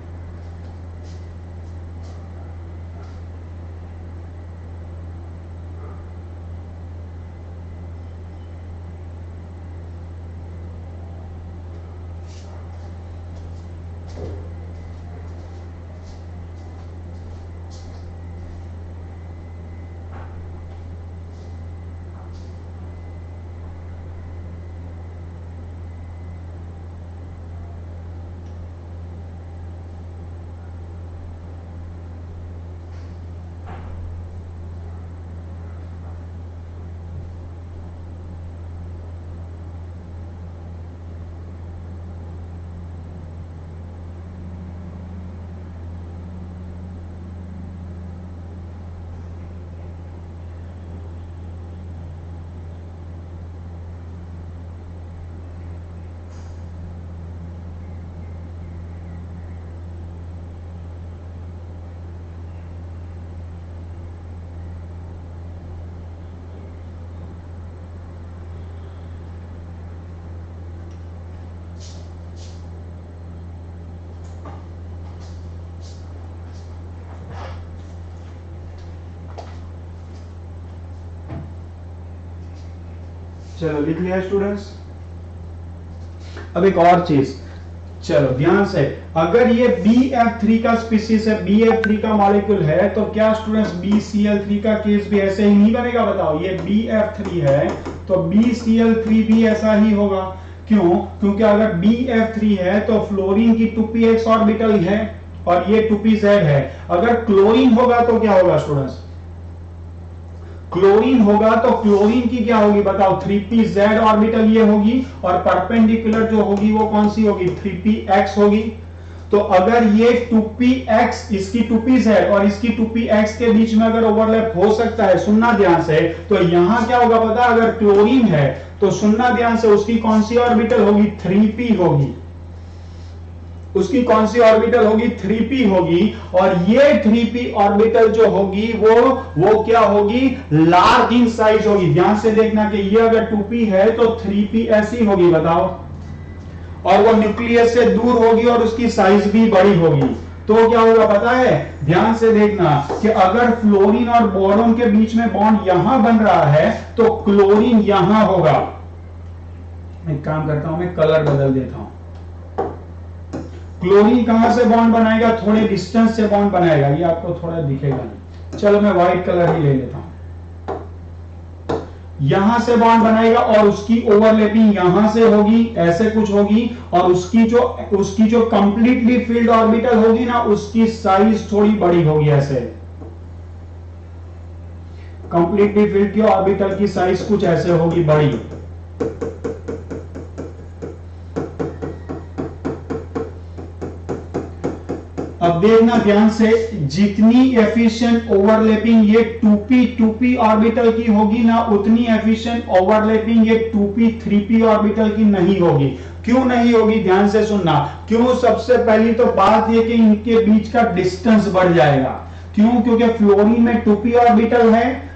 चलो लिख लिया स्टूडेंट्स। अब एक और चीज, चलो ध्यान से, अगर ये BF3 का स्पीसीज है, BF3 का मॉलिक्यूल है, तो क्या स्टूडेंट्स BCl3 का केस भी ऐसे ही नहीं बनेगा? बताओ, ये BF3 है तो BCl3 भी ऐसा ही होगा। क्यों? क्योंकि अगर BF3 है तो फ्लोरीन की 2px ऑर्बिटल है और ये 2pz है। अगर क्लोरीन होगा तो क्या होगा स्टूडेंट्स? क्लोरीन होगा तो क्लोरीन की क्या होगी बताओ? 3pz ऑर्बिटल ये होगी, और परपेंडिकुलर जो होगी वो कौन सी होगी? 3px होगी। तो अगर ये 2px, इसकी 2pz और इसकी 2px के बीच में अगर ओवरलैप हो सकता है, सुनना ध्यान से, तो यहां क्या होगा पता? अगर क्लोरीन है तो सुनना ध्यान से, उसकी कौन सी ऑर्बिटल होगी? 3p होगी। उसकी कौन सी ऑर्बिटल होगी, 3p होगी। और ये 3p ऑर्बिटल जो होगी वो क्या होगी, लार्ज इन साइज होगी। ध्यान से देखना कि ये अगर 2p है तो 3p ऐसी होगी, बताओ। और वो न्यूक्लियस से दूर होगी और उसकी साइज भी बड़ी होगी। तो क्या होगा पता है, ध्यान से देखना कि अगर फ्लोरीन और बोरोन के बीच में बॉन्ड यहां बन रहा है तो क्लोरीन यहां होगा। एक काम करता हूं, मैं कलर बदल देता हूं। क्लोरीन कहां से बॉन्ड बनाएगा, थोड़े डिस्टेंस से बॉन्ड बनाएगा, ये आपको थोड़ा दिखेगा नहीं। चलो मैं व्हाइट कलर ही ले लेता हूं। यहां से बॉन्ड बनाएगा और उसकी ओवरलैपिंग यहां से होगी, ऐसे कुछ होगी। और उसकी जो कंप्लीटली फील्ड ऑर्बिटल होगी ना, उसकी साइज थोड़ी बड़ी होगी, ऐसे। कंप्लीटली फील्ड की ऑर्बिटल की साइज कुछ ऐसे होगी, बड़ी। अब देखना ध्यान से, जितनी एफिशिएंट ओवरलैपिंग ये 2p ऑर्बिटल की होगी ना, उतनी एफिशिएंट ओवरलैपिंग ये 2p 3p ऑर्बिटल की नहीं होगी। क्यों नहीं होगी, ध्यान से सुनना। क्यों, सबसे पहली तो बात ये कि इनके बीच का डिस्टेंस बढ़ जाएगा। क्यों, क्योंकि फ्लोरीन में 2p ऑर्बिटल है,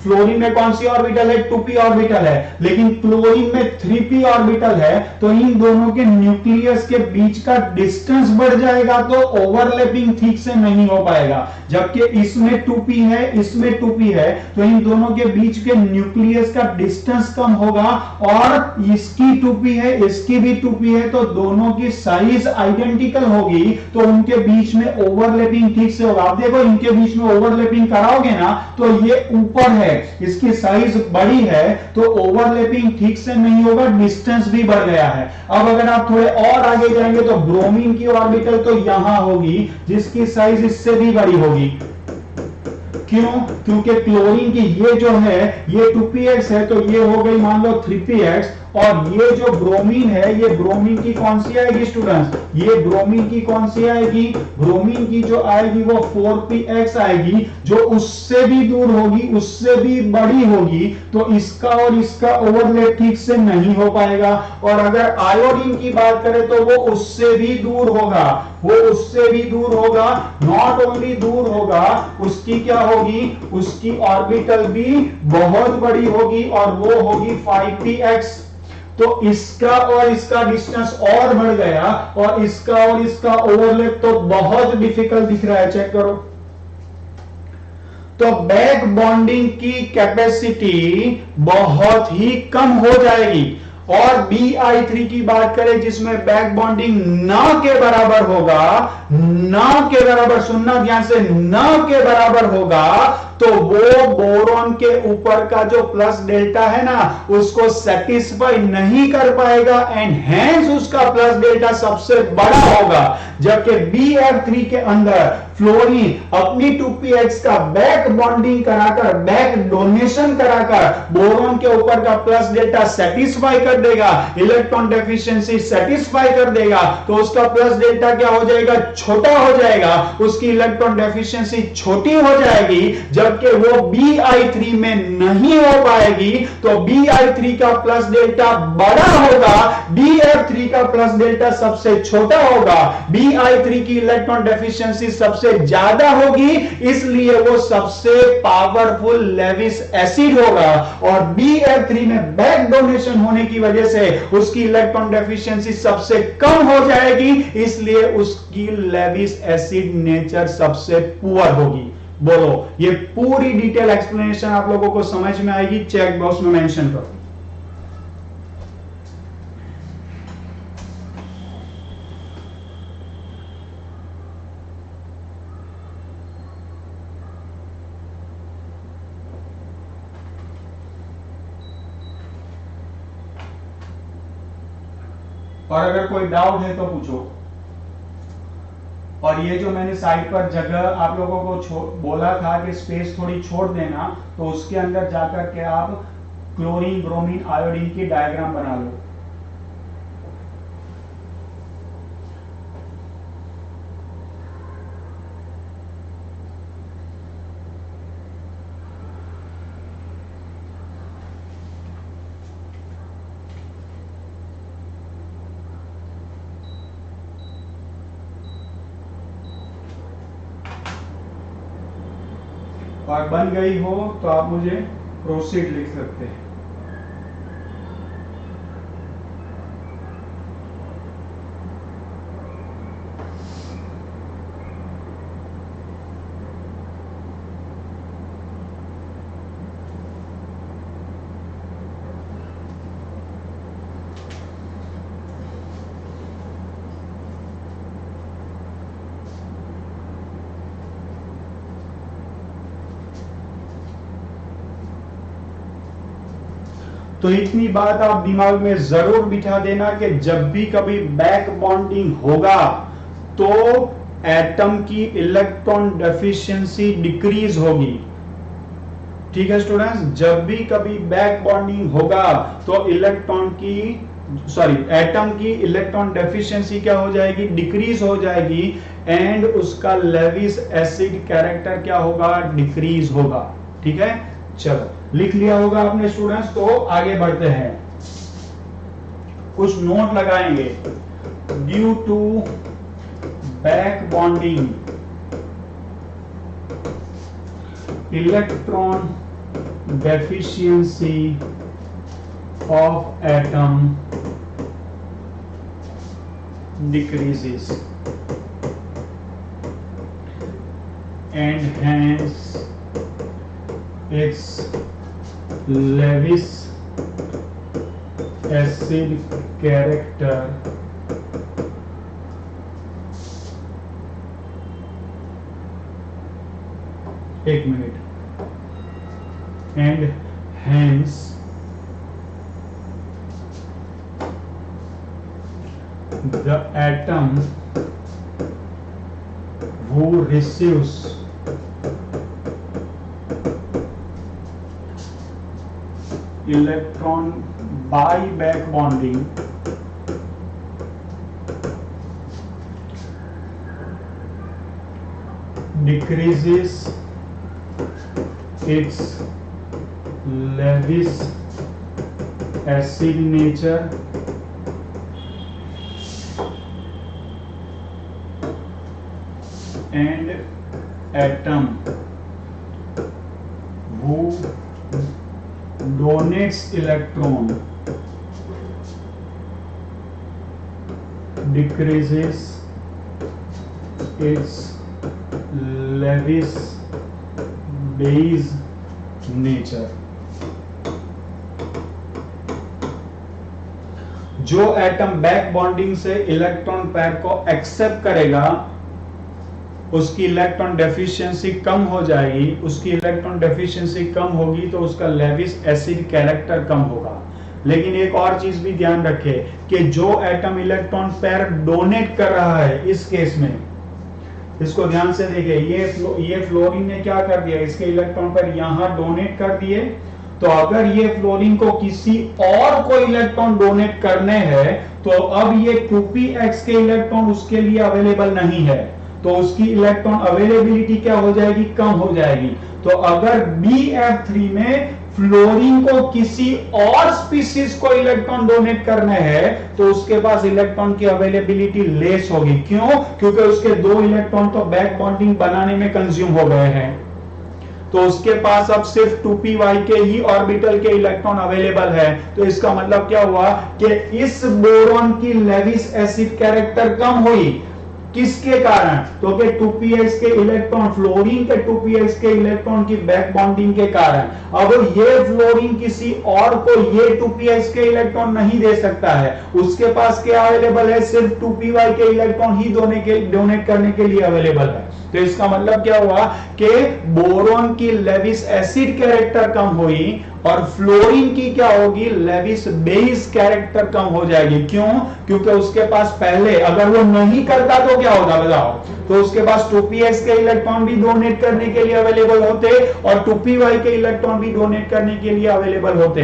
फ्लोरीन में कौन सी ऑर्बिटल है, 2p ऑर्बिटल है, लेकिन क्लोरीन में 3p ऑर्बिटल है। तो इन दोनों के न्यूक्लियस के बीच का डिस्टेंस बढ़ जाएगा, तो ओवरलैपिंग ठीक से नहीं हो पाएगा। जबकि इसमें 2p है, इसमें 2p है, तो इन दोनों के बीच के न्यूक्लियस का डिस्टेंस कम होगा। और इसकी 2p है, इसकी भी 2p है, तो दोनों की साइज आइडेंटिकल होगी, तो उनके बीच में ओवरलैपिंग ठीक से होगा। आप देखो, इनके बीच में ओवरलैपिंग कराओगे ना, तो ये ऊपर है, इसकी साइज बड़ी है, तो ओवरलैपिंग ठीक से नहीं होगा, डिस्टेंस भी बढ़ गया है। अब अगर आप थोड़े और आगे जाएंगे तो ब्रोमीन की ऑर्बिटल तो यहां होगी, जिसकी साइज इससे भी बड़ी होगी। क्यों, क्योंकि क्लोरीन की ये जो है ये 2px है, तो ये हो गई मान लो 3px। और ये जो ब्रोमीन है, ये ब्रोमीन की कौन सी आएगी स्टूडेंट्स, ये ब्रोमीन की कौन सी आएगी, ब्रोमीन की जो आएगी वो 4px आएगी, जो उससे भी दूर होगी, उससे भी बड़ी होगी। तो इसका और इसका ओवरलैप ठीक से नहीं हो पाएगा। और अगर आयोडीन की बात करें तो वो उससे भी दूर होगा, वो उससे भी दूर होगा। नॉट ओनली दूर होगा, उसकी क्या होगी, उसकी ऑर्बिटल भी बहुत बड़ी होगी, और वो होगी 5px। तो इसका और इसका डिस्टेंस और बढ़ गया, और इसका ओवरलैप तो बहुत डिफिकल्ट दिख रहा है। चेक करो, तो बैक बॉन्डिंग की कैपेसिटी बहुत ही कम हो जाएगी। और Bi3 की बात करें, जिसमें बैक बॉन्डिंग न के बराबर होगा, न के बराबर, सुनना ध्यान से, न के बराबर होगा, तो वो बोरॉन के ऊपर का जो प्लस डेल्टा है ना, उसको सेटिस्फाई नहीं कर पाएगा, एंड हेंस उसका प्लस डेल्टा सबसे बड़ा होगा। जबकि Bf3 के अंदर फ्लोरीन अपनी 2px का बैक बॉन्डिंग कराकर, बैक डोनेशन कराकर बोरॉन के ऊपर का प्लस डेल्टा सेटिस्फाई कर देगा, इलेक्ट्रॉन डेफिशिएंसी सेटिस्फाई कर देगा, तो उसका प्लस डेल्टा क्या हो जाएगा, छोटा हो जाएगा, उसकी इलेक्ट्रॉन डेफिशिएंसी छोटी हो जाएगी। जबकि वो Bi3 में नहीं हो पाएगी, तो Bi3 का प्लस डेल्टा बड़ा होगा, Bf3 का प्लस डेल्टा सबसे छोटा होगा। Bi3 की इलेक्ट्रॉन डेफिशिएंसी सबसे ज्यादा होगी, इसलिए वो सबसे पावरफुल लेविस एसिड होगा। और Bf3 में बैक डोनेशन होने की वजह से उसकी इलेक्ट्रॉन डेफिशिएंसी सबसे कम हो जाएगी, इसलिए उसकी लेविस एसिड नेचर सबसे पुअर होगी। बोलो, ये पूरी डिटेल एक्सप्लेनेशन आप लोगों को समझ में आएगी, चेक बॉक्स में मेंशन करो। और अगर कोई डाउट है तो पूछो। और ये जो मैंने साइड पर जगह आप लोगों को बोला था कि स्पेस थोड़ी छोड़ देना, तो उसके अंदर जाकर के आप क्लोरीन, ब्रोमीन, आयोडीन की डायग्राम बना लो। और बन गई हो तो आप मुझे प्रोसीड लिख सकते हैं। तो इतनी बात आप दिमाग में जरूर बिठा देना कि जब भी कभी बैक बॉन्डिंग होगा तो एटम की इलेक्ट्रॉन डेफिशिएंसी डिक्रीज होगी। ठीक है स्टूडेंट्स, जब भी कभी बैक बॉन्डिंग होगा तो एटम की इलेक्ट्रॉन डेफिशिएंसी क्या हो जाएगी, डिक्रीज हो जाएगी, एंड उसका लेविस एसिड कैरेक्टर क्या होगा, डिक्रीज होगा। ठीक है, चलो लिख लिया होगा आपने स्टूडेंट्स, तो आगे बढ़ते हैं, कुछ नोट लगाएंगे। Due to back bonding electron deficiency of atom decreases and hence its Lewis acid character एक minute, and hence the atom who receives electron by back bonding decreases its Lewis acid nature and atom who donates electron decreases its Lewis base nature। जो atom back bonding से electron pair को accept करेगा उसकी electron deficiency कम हो जाएगी, उसकी electron deficiency कम होगी तो उसका लेविस एसिड कैरेक्टर कम होगा। लेकिन एक और चीज भी ध्यान रखें कि जो एटम इलेक्ट्रॉन पैर डोनेट कर रहा है, इस केस में इसको ध्यान से देखिए, ये फ्लोरीन ने क्या कर दिया, इसके इलेक्ट्रॉन पैर यहां डोनेट कर दिए, तो अगर ये फ्लोरीन को किसी और को इलेक्ट्रॉन डोनेट करने हैं तो अब ये 2px के इलेक्ट्रॉन उसके लिए अवेलेबल नहीं है, तो उसकी इलेक्ट्रॉन अवेलेबिलिटी क्या हो जाएगी, कम हो जाएगी। तो अगर BF3 में फ्लोरीन को किसी और स्पीसीज को इलेक्ट्रॉन डोनेट करने हैं तो उसके पास इलेक्ट्रॉन की अवेलेबिलिटी लेस होगी। क्यों? क्योंकि उसके 2 इलेक्ट्रॉन तो बैक बॉन्डिंग बनाने में कंज्यूम हो गए हैं, तो उसके पास अब सिर्फ 2py के ही ऑर्बिटल के इलेक्ट्रॉन अवेलेबल है। तो इसका मतलब क्या हुआ कि इस बोरॉन की लेविस एसिड कैरेक्टर कम हुई। किसके कारण? तो कि 2px के इलेक्ट्रॉन, फ्लोरीन के 2px के इलेक्ट्रॉन की बैक बॉन्डिंग के कारण। अब ये फ्लोरीन किसी और को ये 2px के इलेक्ट्रॉन नहीं दे सकता है, उसके पास क्या अवेलेबल है, सिर्फ 2py के इलेक्ट्रॉन ही डोनेट करने के लिए अवेलेबल है। तो इसका मतलब क्या हुआ कि बोरॉन की लेविस एसिड कैरेक्टर कम हुई और फ्लोरीन की क्या होगी, लेविस बेस कैरेक्टर कम हो जाएगी। क्यों? क्योंकि उसके पास पहले, अगर वो नहीं करता तो क्या होता बताओ, तो उसके पास 2px के इलेक्ट्रॉन भी डोनेट करने के लिए अवेलेबल होते और 2py के इलेक्ट्रॉन भी डोनेट करने के लिए अवेलेबल होते,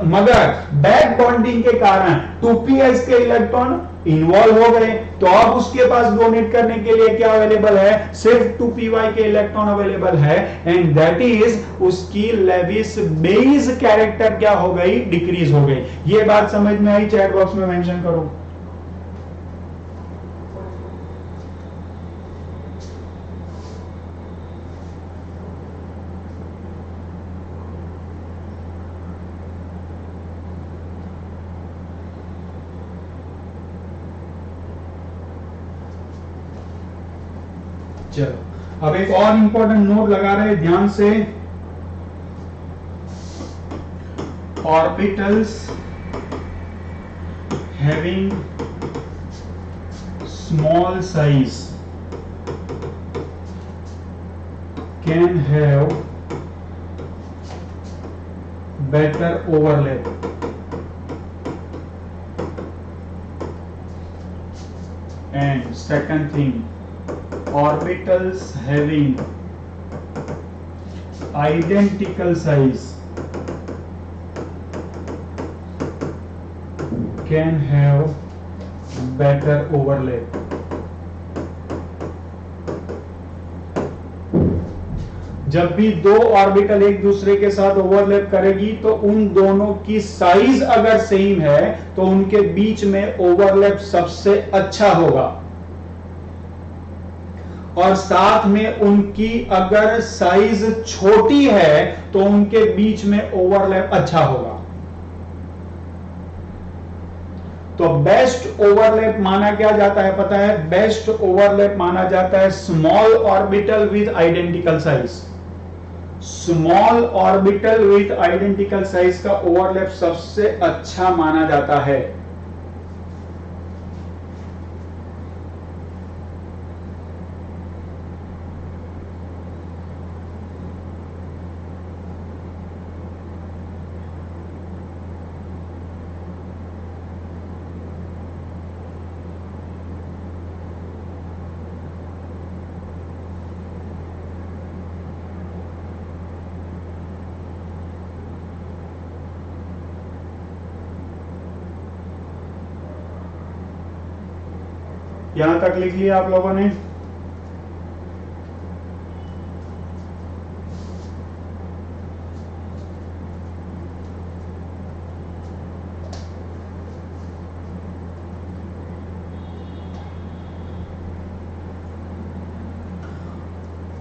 मगर बैक बॉन्डिंग के कारण 2px के इलेक्ट्रॉन इन्वॉल्व हो गए, तो अब उसके पास डोनेट करने के लिए क्या अवेलेबल है, सिर्फ 2py के इलेक्ट्रॉन अवेलेबल है, एंड दैट इज उसकी लेविस बेस कैरेक्टर क्या हो गई, डिक्रीज हो गई। ये बात समझ में आई? चैट बॉक्स में मेंशन करो। चलो अब एक और इंपॉर्टेंट नोट लगा रहे हैं ध्यान से, orbitals having small size can have better overlap. And second thing, orbitals having identical size can have better overlap. जब भी दो ऑर्बिटल एक दूसरे के साथ ओवरलैप करेगी तो उन दोनों की साइज अगर सेम है तो उनके बीच में ओवरलैप सबसे अच्छा होगा, और साथ में उनकी अगर साइज छोटी है तो उनके बीच में ओवरलैप अच्छा होगा. तो बेस्ट ओवरलैप माना क्या जाता है पता है? बेस्ट ओवरलैप माना जाता है small orbital with identical size. Small orbital with identical size का ओवरलैप सबसे अच्छा माना जाता है. यहां तक लिख लिया आप लोगों ने?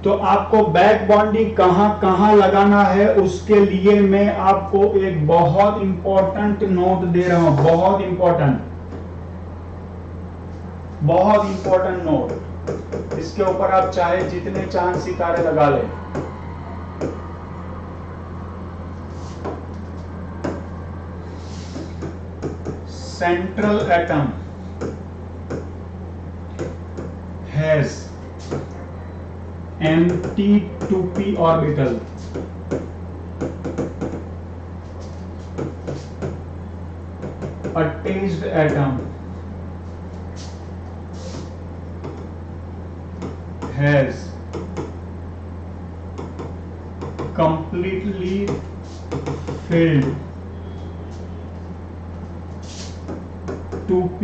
तो आपको बैक बॉन्डिंग कहां कहां लगाना है उसके लिए मैं आपको एक बहुत इंपॉर्टेंट नोट दे रहा हूं. बहुत इंपॉर्टेंट नोट. इसके ऊपर आप चाहे जितने चांद सितारे लगा लें. Central atom has empty 2p orbital. Attached atom has completely filled 2p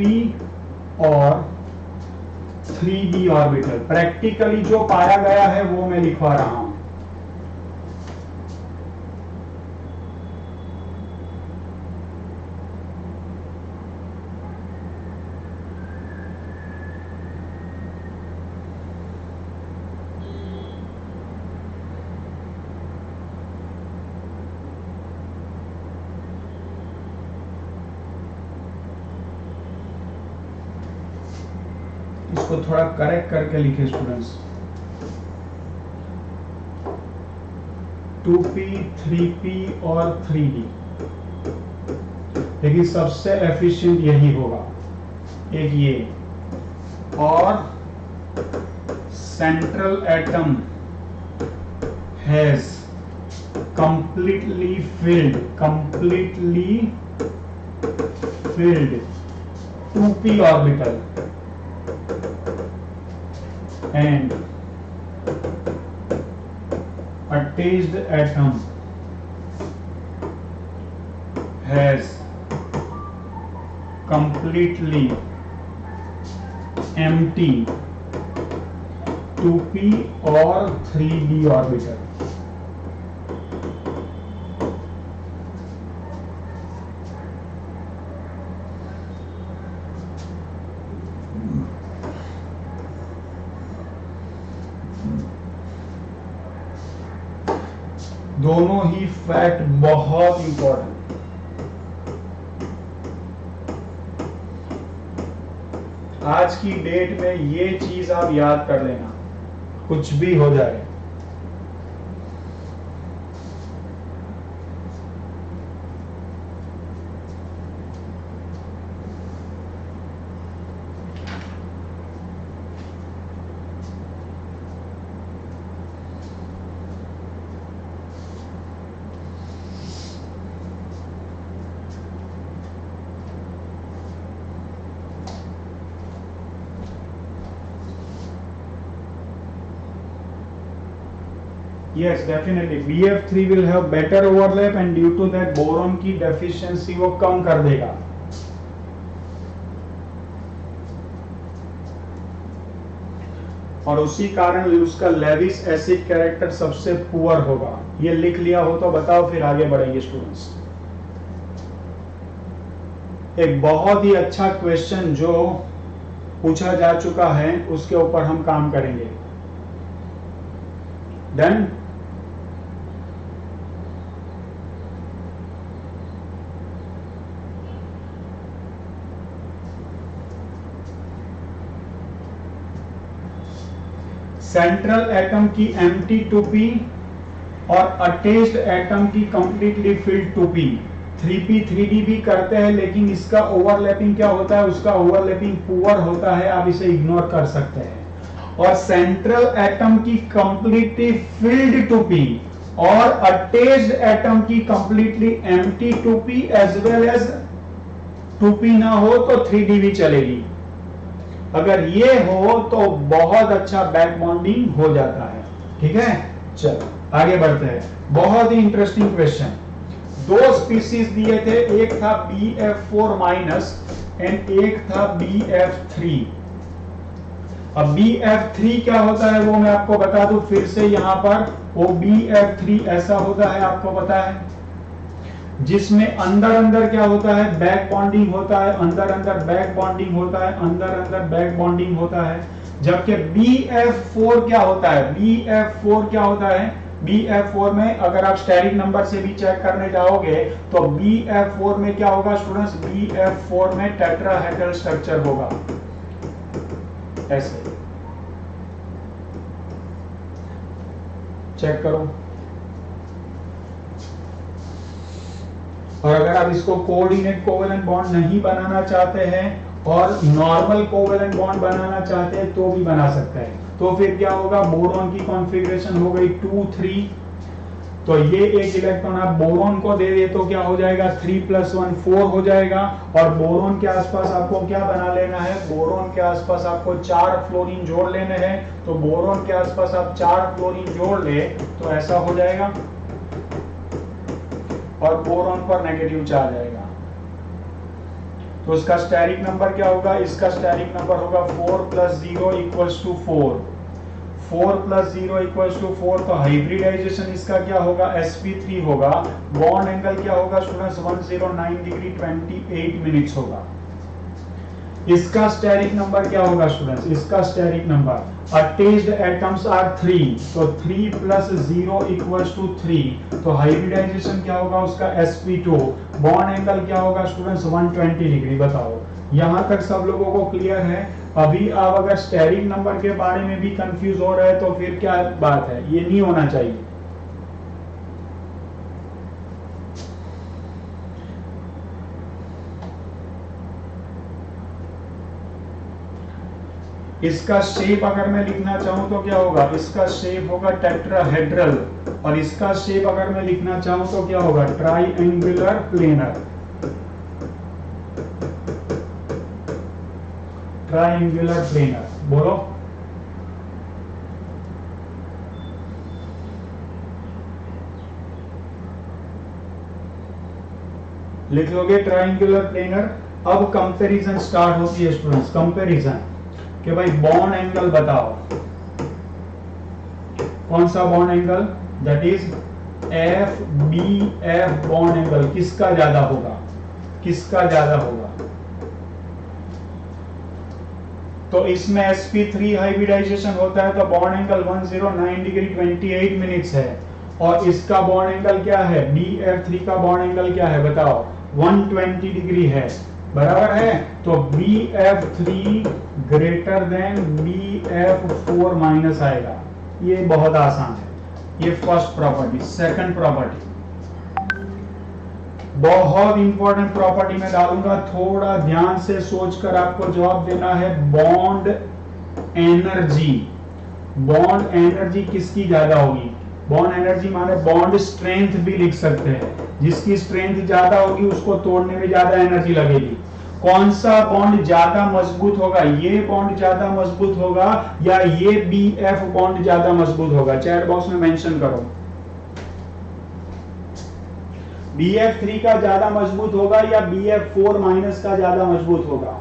और 3d ऑर्बिटल. प्रैक्टिकली जो पाया गया है वो मैं लिखवा रहा हूं. इसको थोड़ा करेक्ट करके लिखे स्टूडेंट्स. 2p 3p और 3d, लेकिन सबसे एफिशिएंट यही होगा. एक ये, और central atom has completely filled 2p orbital and attached atom has completely empty 2p और 3d orbital. दोनों ही फैक्ट बहुत इंपॉर्टेंट. आज की डेट में ये चीज आप याद कर लेना. कुछ भी हो जाए। Yes, definitely. BF3 will have better overlap and due to that boron की deficiency वो कम कर देगा। और उसी कारण उसका लेविस एसिड कैरेक्टर सबसे पुअर होगा। ये लिख लिया हो तो बताओ, फिर आगे बढ़ेंगे स्टूडेंट्स। एक बहुत ही अच्छा क्वेश्चन जो पूछा जा चुका है उसके ऊपर हम काम करेंगे। डन। सेंट्रल एटम की एम्प्टी 2p और अटैच्ड एटम की completely filled 2p। 3p 3d भी करते हैं लेकिन इसका ओवरलैपिंग क्या होता है, उसका ओवरलैपिंग पुअर होता है, आप इसे इग्नोर कर सकते हैं। और सेंट्रल एटम की कंप्लीटली फिल्ड 2p और अटैच्ड एटम की completely empty 2p as well as 2p ना हो तो 3d भी चलेगी। अगर ये हो तो बहुत अच्छा बैक बॉन्डिंग हो जाता है। ठीक है, चलो आगे बढ़ते हैं। बहुत ही इंटरेस्टिंग क्वेश्चन। दो स्पीसीज दिए थे, एक था BF4 माइनस एंड एक था BF3। अब BF3 क्या होता है वो मैं आपको बता दूं फिर से। यहां पर वो BF3 ऐसा होता है, आपको पता है, जिसमें अंदर अंदर क्या होता है, बैक बॉन्डिंग होता है, अंदर अंदर बैक बॉन्डिंग होता है, अंदर अंदर बैक बॉन्डिंग होता है। जबकि BF4 क्या होता है, BF4 क्या होता है, BF4 में अगर आप स्टेरिक नंबर से भी चेक करने जाओगे तो BF4 में क्या होगा स्टूडेंट्स, BF4 में टेट्राहेड्रल स्ट्रक्चर होगा ऐसे। चेक करो। और अगर आप इसको कोऑर्डिनेट कोवेलेंट बॉन्ड नहीं बनाना चाहते हैं और नॉर्मल कोवेलेंट बॉन्ड बनाना चाहते हैं तो भी बना सकते हैं। तो फिर क्या होगा, बोरॉन की कॉन्फ़िगरेशन हो गई 2 3। तो ये एक इलेक्ट्रॉन आप बोरॉन को दे दे तो क्या हो जाएगा, 3 + 1 4 हो जाएगा। और बोरॉन के आसपास आपको क्या बना लेना है, बोरॉन के आसपास आपको 4 फ्लोरीन जोड़ लेने हैं। तो बोरॉन के आसपास आप 4 फ्लोरीन जोड़ ले तो ऐसा हो जाएगा और बोरॉन पर नेगेटिव चार्ज आएगा। तो इसका स्टेरिक नंबर क्या होगा, इसका स्टेरिक नंबर होगा 4 + 0 = 4। 4 + 0 = 4। तो हाइब्रिडाइजेशन इसका क्या होगा, sp3 होगा। बॉन्ड एंगल क्या होगा स्टूडेंट्स, 109 डिग्री 28 मिनट्स होगा। इसका स्टेरिक नंबर क्या होगा स्टूडेंट्स, इसका steric number, attached atoms are 3, तो 3 + 0 = 3। तो हाइब्रिडाइजेशन क्या होगा उसका, sp2। बॉन्ड एंगल क्या होगा स्टूडेंट्स, 120 डिग्री। बताओ यहां तक सब लोगों को क्लियर है। अभी आप अगर स्टेरिक नंबर के बारे में भी कंफ्यूज हो रहे हैं तो फिर क्या बात है, ये नहीं होना चाहिए। इसका शेप अगर मैं लिखना चाहूं तो क्या होगा, इसका शेप होगा टेट्राहेड्रल। और इसका शेप अगर मैं लिखना चाहूं तो क्या होगा, ट्राइएंगुलर प्लेनर। ट्राइएंगुलर प्लेनर बोलो। लिख लोगे ट्राइएंगुलर प्लेनर। अब कंपैरिजन स्टार्ट होती है स्टूडेंट्स, कंपैरिजन कि भाई बॉन्ड एंगल बताओ, कौन सा bond angle, that is FBF bond angle किसका ज्यादा होगा, किसका ज्यादा होगा। तो इसमें sp3 हाइब्रिडाइजेशन होता है तो बॉन्ड एंगल 109 डिग्री 28 मिनट्स है। और इसका बॉन्ड एंगल क्या है, BF3 का बॉन्ड एंगल क्या है बताओ, 120 डिग्री है, बराबर है। तो BF3 greater than BF4 minus आएगा। ये बहुत आसान है, ये फर्स्ट प्रॉपर्टी। सेकंड प्रॉपर्टी बहुत इंपॉर्टेंट प्रॉपर्टी में डालूंगा, थोड़ा ध्यान से सोचकर आपको जवाब देना है। बॉन्ड एनर्जी, बॉन्ड एनर्जी किसकी ज्यादा होगी? बॉन्ड एनर्जी माने बॉन्ड स्ट्रेंथ भी लिख सकते हैं, जिसकी स्ट्रेंथ ज्यादा होगी उसको तोड़ने में ज्यादा एनर्जी लगेगी। कौन सा बॉन्ड ज्यादा मजबूत होगा? ये बॉन्ड ज्यादा मजबूत होगा या ये BF बॉन्ड ज्यादा मजबूत होगा? चैट बॉक्स में मेंशन करो। BF3 का ज्यादा मजबूत होगा या BF4 माइनस का ज्यादा मजबूत होगा?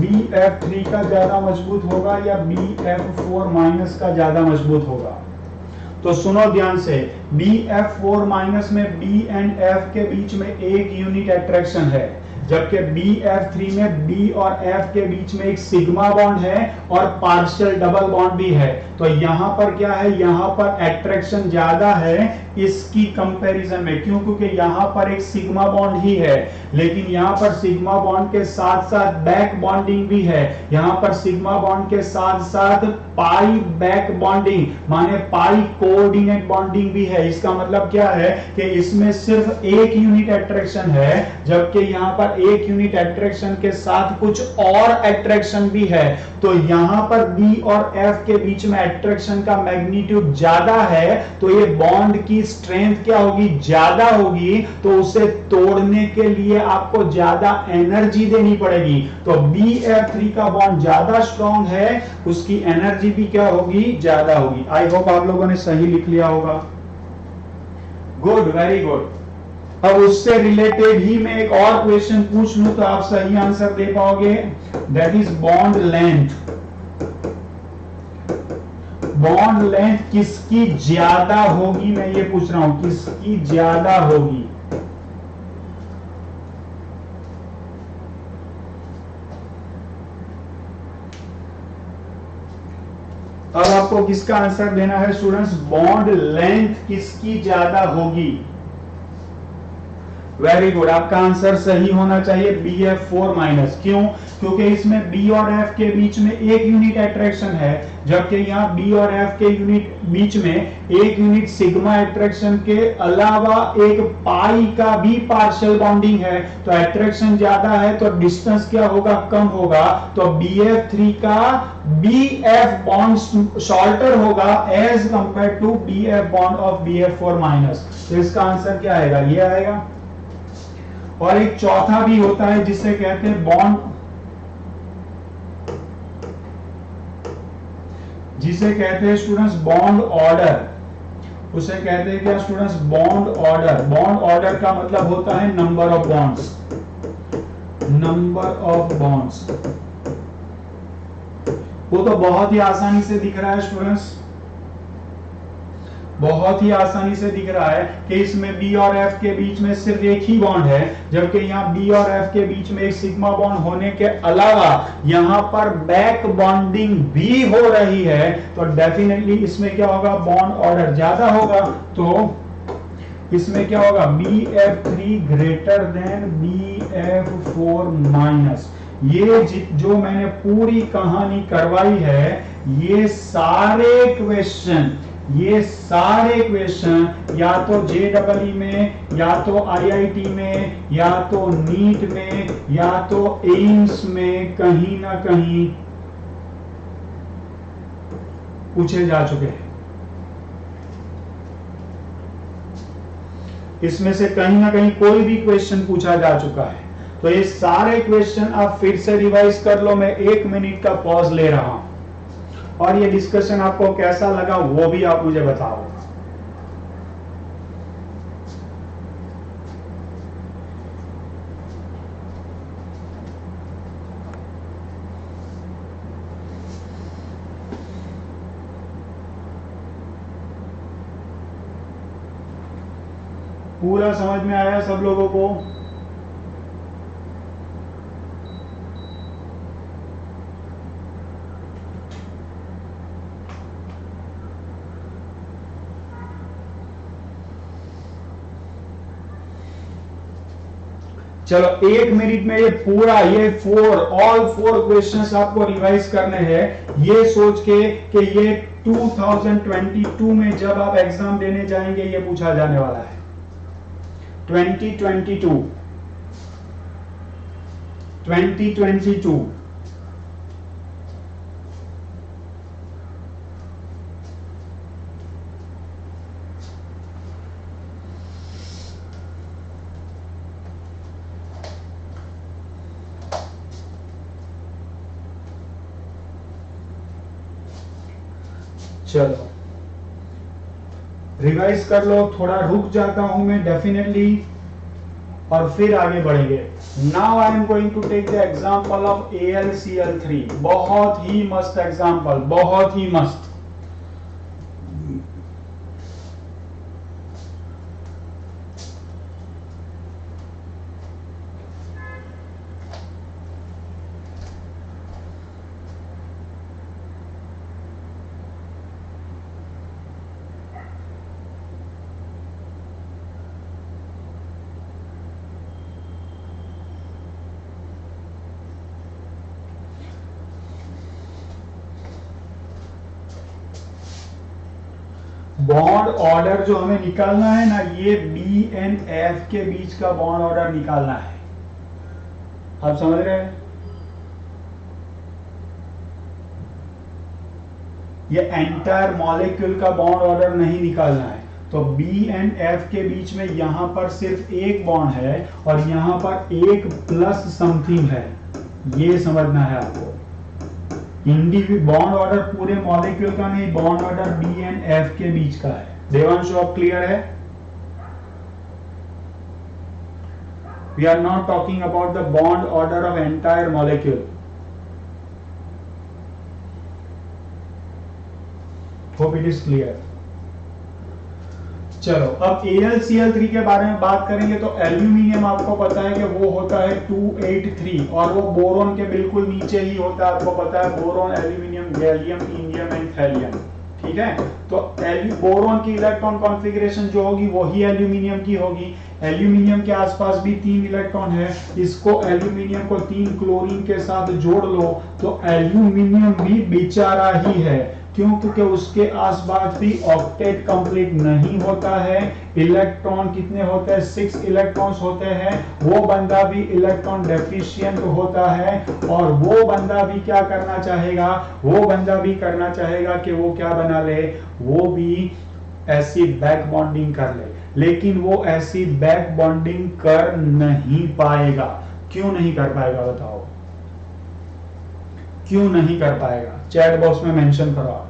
BF3 का ज्यादा मजबूत होगा या BF4 माइनस का ज्यादा मजबूत होगा? तो सुनो ध्यान से, BF4 माइनस में B एंड F के बीच में एक यूनिट अट्रैक्शन है, जबकि BF3 में B और F के बीच में एक सिग्मा बॉन्ड है और पार्शियल डबल बॉन्ड भी है। तो यहां पर क्या है? यहां पर अट्रैक्शन ज्यादा है इसकी कंपैरिजन में। क्यों? क्योंकि यहां पर एक सिग्मा बॉन्ड ही है, लेकिन यहां पर सिग्मा बॉन्ड के साथ साथ बैक बॉन्डिंग भी है। यहां पर सिग्मा बॉन्ड के साथ साथ पाई बैक बॉन्डिंग माने पाई कोऑर्डिनेट बॉन्डिंग भी है। इसका मतलब क्या है कि इसमें सिर्फ एक यूनिट अट्रैक्शन है, जबकि यहां पर एक यूनिट अट्रैक्शन के साथ कुछ और अट्रैक्शन भी है। तो यहां पर B और F के बीच में अट्रैक्शन का मैग्नीट्यूड ज्यादा है, तो ये बॉन्ड की स्ट्रेंथ क्या होगी? ज्यादा होगी। तो उसे तोड़ने के लिए आपको ज्यादा एनर्जी देनी पड़ेगी। तो BF3 का बॉन्ड ज्यादा स्ट्रॉन्ग है, उसकी एनर्जी भी क्या होगी? ज्यादा होगी। आई होप आप लोगों ने सही लिख लिया होगा। Good, very good. अब उससे रिलेटेड ही मैं एक और क्वेश्चन पूछ लूं तो आप सही आंसर दे पाओगे। That is bond length. Bond length किसकी ज्यादा होगी? मैं ये पूछ रहा हूं, किसकी ज्यादा होगी? अब आपको किसका आंसर देना है स्टूडेंट्स? बॉन्ड लेंथ किसकी ज्यादा होगी? वेरी गुड, आपका आंसर सही होना चाहिए BF4 माइनस। क्यों? क्योंकि इसमें B और F के बीच में एक यूनिट अट्रैक्शन है, जबकि यहाँ B और F के यूनिट बीच में एक यूनिट सिग्मा अट्रैक्शन के अलावा एक पाई का भी पार्शियल बॉन्डिंग है। तो अट्रैक्शन ज्यादा है तो डिस्टेंस क्या होगा? कम होगा। तो BF3 का BF बॉन्ड शॉर्टर होगा as compare to BF bond of BF4 minus. तो इसका आंसर क्या आएगा? ये आएगा। और एक चौथा भी होता है जिसे कहते हैं बॉन्ड, जिसे कहते हैं स्टूडेंट्स बॉन्ड ऑर्डर। उसे कहते हैं क्या students? Bond order. Bond order का मतलब होता है number of bonds, number of bonds. वो तो बहुत ही आसानी से दिख रहा है स्टूडेंट्स, बहुत ही आसानी से दिख रहा है कि इसमें B और F के बीच में सिर्फ एक ही बॉन्ड है, जबकि यहाँ B और F के बीच में एक सिग्मा बॉन्ड होने के अलावा यहाँ पर बैक बॉन्डिंग भी हो रही है। तो डेफिनेटली इसमें क्या होगा? बॉन्ड ऑर्डर ज्यादा होगा। तो इसमें क्या होगा? BF3 greater than BF4 minus. ये जो मैंने पूरी कहानी करवाई है, ये सारे क्वेश्चन या तो JEE में, या तो IIT में, या तो नीट में, या तो एम्स में कहीं ना कहीं पूछे जा चुके हैं। इसमें से कहीं ना कहीं कोई भी क्वेश्चन पूछा जा चुका है। तो ये सारे क्वेश्चन आप फिर से रिवाइज कर लो। मैं 1 मिनट का पॉज ले रहा हूं और ये डिस्कशन आपको कैसा लगा वो भी आप मुझे बताओ। पूरा समझ में आया सब लोगों को? चलो 1 मिनट में ये पूरा ये ऑल 4 क्वेश्चंस आपको रिवाइज करने हैं, ये सोच के कि ये 2022 में जब आप एग्जाम देने जाएंगे ये पूछा जाने वाला है। 2022 चलो रिवाइज कर लो, थोड़ा रुक जाता हूं मैं डेफिनेटली और फिर आगे बढ़ेंगे। Now I am going to take the example of AlCl3। बहुत ही मस्त एग्जांपल, बहुत ही मस्त। बॉन्ड ऑर्डर जो हमें निकालना है ना, ये BNF के बीच का बॉन्ड ऑर्डर निकालना है। आप समझ रहे हैं? ये एंटायर मॉलिक्यूल का बॉन्ड ऑर्डर नहीं निकालना है। तो BNF के बीच में यहां पर सिर्फ एक बॉन्ड है और यहां पर एक प्लस समथिंग है, ये समझना है आपको। इंडिविजुअल बॉन्ड ऑर्डर पूरे मॉलिक्यूल का नहीं, बॉन्ड ऑर्डर BNF के बीच का है। देवांशु आप क्लियर है? We are not talking about the bond order of entire molecule. Hope it is clear. चलो अब AlCl3 के बारे में बात करेंगे। तो एल्यूमिनियम आपको पता है कि वो होता है 283 और वो बोरोन के बिल्कुल नीचे ही होता है। आपको पता है boron, aluminium, gallium, indium and thallium. ठीक है, तो बोरोन की इलेक्ट्रॉन कॉन्फ़िगरेशन जो होगी वही एल्यूमिनियम की होगी। एल्यूमिनियम के आसपास भी 3 इलेक्ट्रॉन है, इसको एल्यूमिनियम को 3 क्लोरीन के साथ जोड़ लो तो एल्यूमिनियम भी बेचारा ही है। क्यों? क्योंकि उसके आसपास भी ऑक्टेट कंप्लीट नहीं होता है। इलेक्ट्रॉन कितने होते हैं? 6 इलेक्ट्रॉन्स होते हैं। वो बंदा भी इलेक्ट्रॉन डेफिशिएंट होता है और वो बंदा भी क्या करना चाहेगा? वो बंदा भी करना चाहेगा कि वो क्या बना ले? वो भी ऐसी बैक बॉन्डिंग कर ले, लेकिन वो ऐसी बैक बॉन्डिंग कर नहीं पाएगा। क्यों नहीं कर पाएगा बताओ? क्यों नहीं कर पाएगा? चैट बॉक्स में मेंशन करो आप।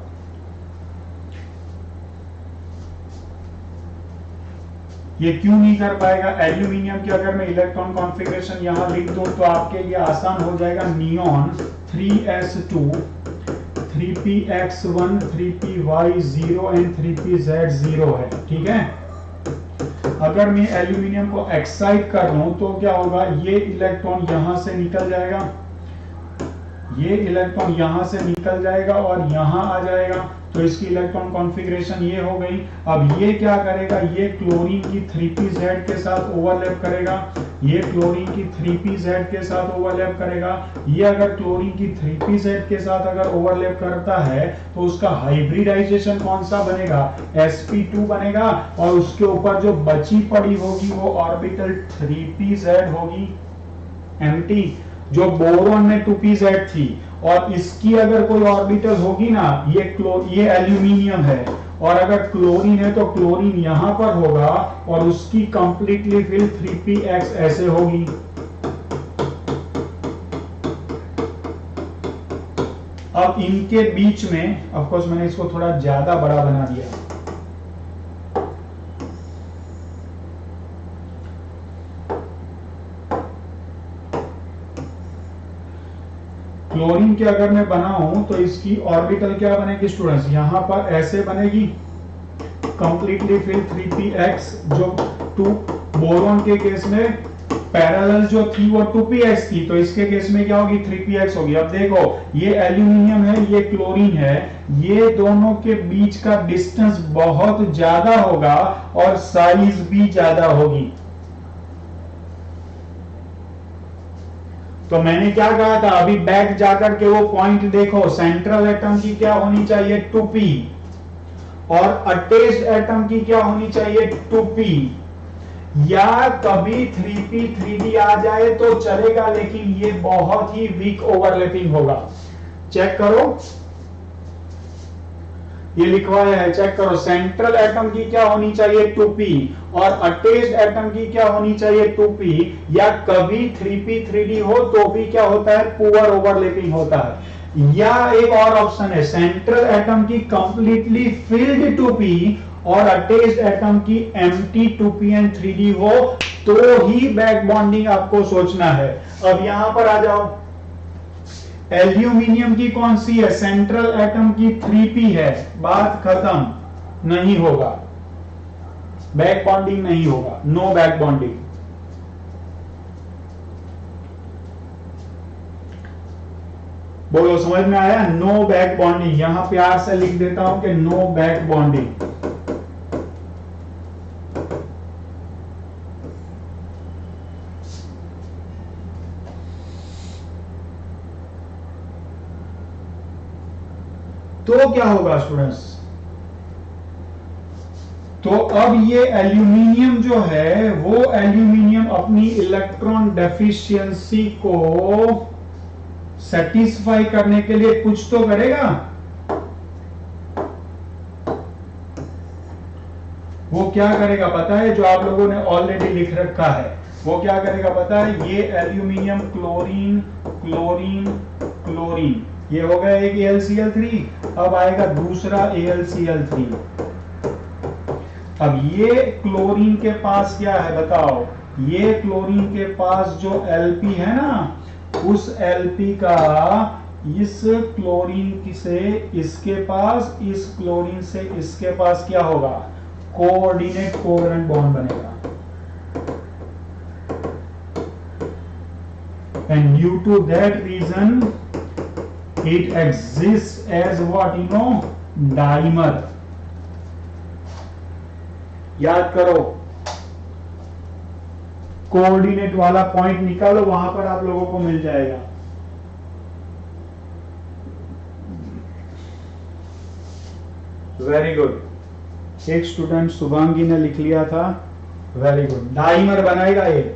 ये क्यों नहीं कर पाएगा? एल्यूमिनियम की अगर मैं इलेक्ट्रॉन कॉन्फ़िगरेशन यहां लिख दूं तो आपके लिए आसान हो जाएगा। Neon 3s2 3px1 3py0 and 3pz0 है। ठीक है, अगर मैं एल्यूमिनियम को एक्साइट कर लूं तो क्या होगा? ये इलेक्ट्रॉन यहां से निकल जाएगा, ये इलेक्ट्रॉन यहां से निकल जाएगा और यहां आ जाएगा। तो इसकी इलेक्ट्रॉन कॉन्फ़िगरेशन ये हो गई। अब ये क्या करेगा? ये क्लोरीन की 3pz के साथ ओवरलैप करेगा, ये क्लोरीन की 3pz के साथ ओवरलैप करेगा। ये अगर क्लोरीन की 3pz के साथ अगर ओवरलैप करता है तो उसका हाइब्रिडाइजेशन कौन सा बनेगा? sp2 बनेगा और उसके ऊपर जो बची पड़ी होगी वो ऑर्बिटल 3pz होगी, एम्प्टी। जो बोरोन में 2pz थी और इसकी अगर कोई ऑर्बिटल होगी ना, ये एल्यूमिनियम है और अगर क्लोरीन है तो क्लोरीन यहां पर होगा और उसकी कंप्लीटली फिर 3px ऐसे होगी। अब इनके बीच में ऑफ कोर्स मैंने इसको थोड़ा ज्यादा बड़ा बना दिया। क्लोरीन के अगर मैं बनाऊं तो इसकी ऑर्बिटल क्या बनेगी स्टूडेंट्स? यहां पर ऐसे बनेगी कंप्लीटली फिर 3px, जो 2 बोरोन के केस में पैरेलल जो थी वो 2px थी, तो इसके केस में क्या होगी? 3px होगी। अब देखो ये एल्यूमिनियम है, ये क्लोरीन है, ये दोनों के बीच का डिस्टेंस बहुत ज्यादा होगा और साइज भी ज्यादा होगी। तो मैंने क्या कहा था, अभी बैक जाकर के वो पॉइंट देखो, सेंट्रल एटम की क्या होनी चाहिए 2p, और अटैच्ड एटम की क्या होनी चाहिए 2p, या कभी 3p 3d आ जाए तो चलेगा, लेकिन ये बहुत ही वीक ओवरलैपिंग होगा। चेक करो, ये लिखवाया है, चेक करो, सेंट्रल एटम की क्या होनी चाहिए 2p, और अटैच्ड एटम की क्या होनी चाहिए 2p, या कभी 3p 3d हो तो भी क्या होता है, पुअर ओवरलैपिंग होता है। या एक और ऑप्शन है, सेंट्रल एटम की कंप्लीटली फिल्ड 2p और अटैच्ड एटम की एम्प्टी 2p एंड 3d हो तो ही बैक बॉन्डिंग आपको सोचना है। अब यहां पर आ जाओ, एल्यूमिनियम की कौन सी है, सेंट्रल एटम की 3p है, बात खत्म, नहीं होगा, बैक बॉन्डिंग नहीं होगा, नो बैक बॉन्डिंग। बोलो समझ में आया, नो बैक बॉन्डिंग, यहां प्यार से लिख देता हूं कि नो बैक बॉन्डिंग। तो क्या होगा स्टूडेंट्स, तो अब ये एल्यूमिनियम जो है वो एल्यूमिनियम अपनी इलेक्ट्रॉन डेफिशिएंसी को सेटिस्फाई करने के लिए कुछ तो करेगा। वो क्या करेगा पता है, जो आप लोगों ने ऑलरेडी लिख रखा है, वो क्या करेगा पता है, ये एल्यूमिनियम क्लोरीन क्लोरीन क्लोरीन, ये हो गया एक AlCl3, अब आएगा दूसरा AlCl3। अब ये क्लोरीन के पास क्या है बताओ, ये क्लोरीन के पास जो Lp है ना, उस Lp का इस क्लोरीन से इसके पास, इस क्लोरीन से इसके पास क्या होगा, कोऑर्डिनेट कोवेलेंट बॉन्ड बनेगा। And due to that reason it exists as what, you know, dimer। याद करो, कोऑर्डिनेट वाला पॉइंट निकालो, वहां पर आप लोगों को मिल जाएगा। वेरी गुड, एक स्टूडेंट शुभांगी ने लिख लिया था, वेरी गुड, डाइमर बनाएगा ये।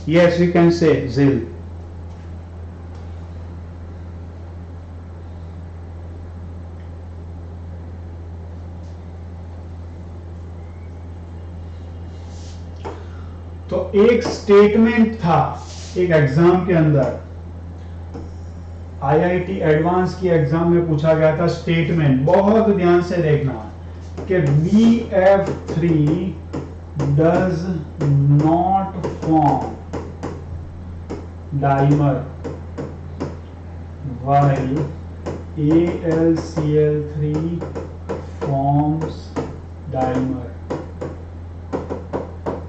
Yes, we can say ZIL। तो एक स्टेटमेंट था एक एग्जाम के अंदर, IIT एडवांस की एग्जाम में पूछा गया था स्टेटमेंट, बहुत ध्यान से देखना, कि BF3 does not form dimer while AlCl3 forms dimer।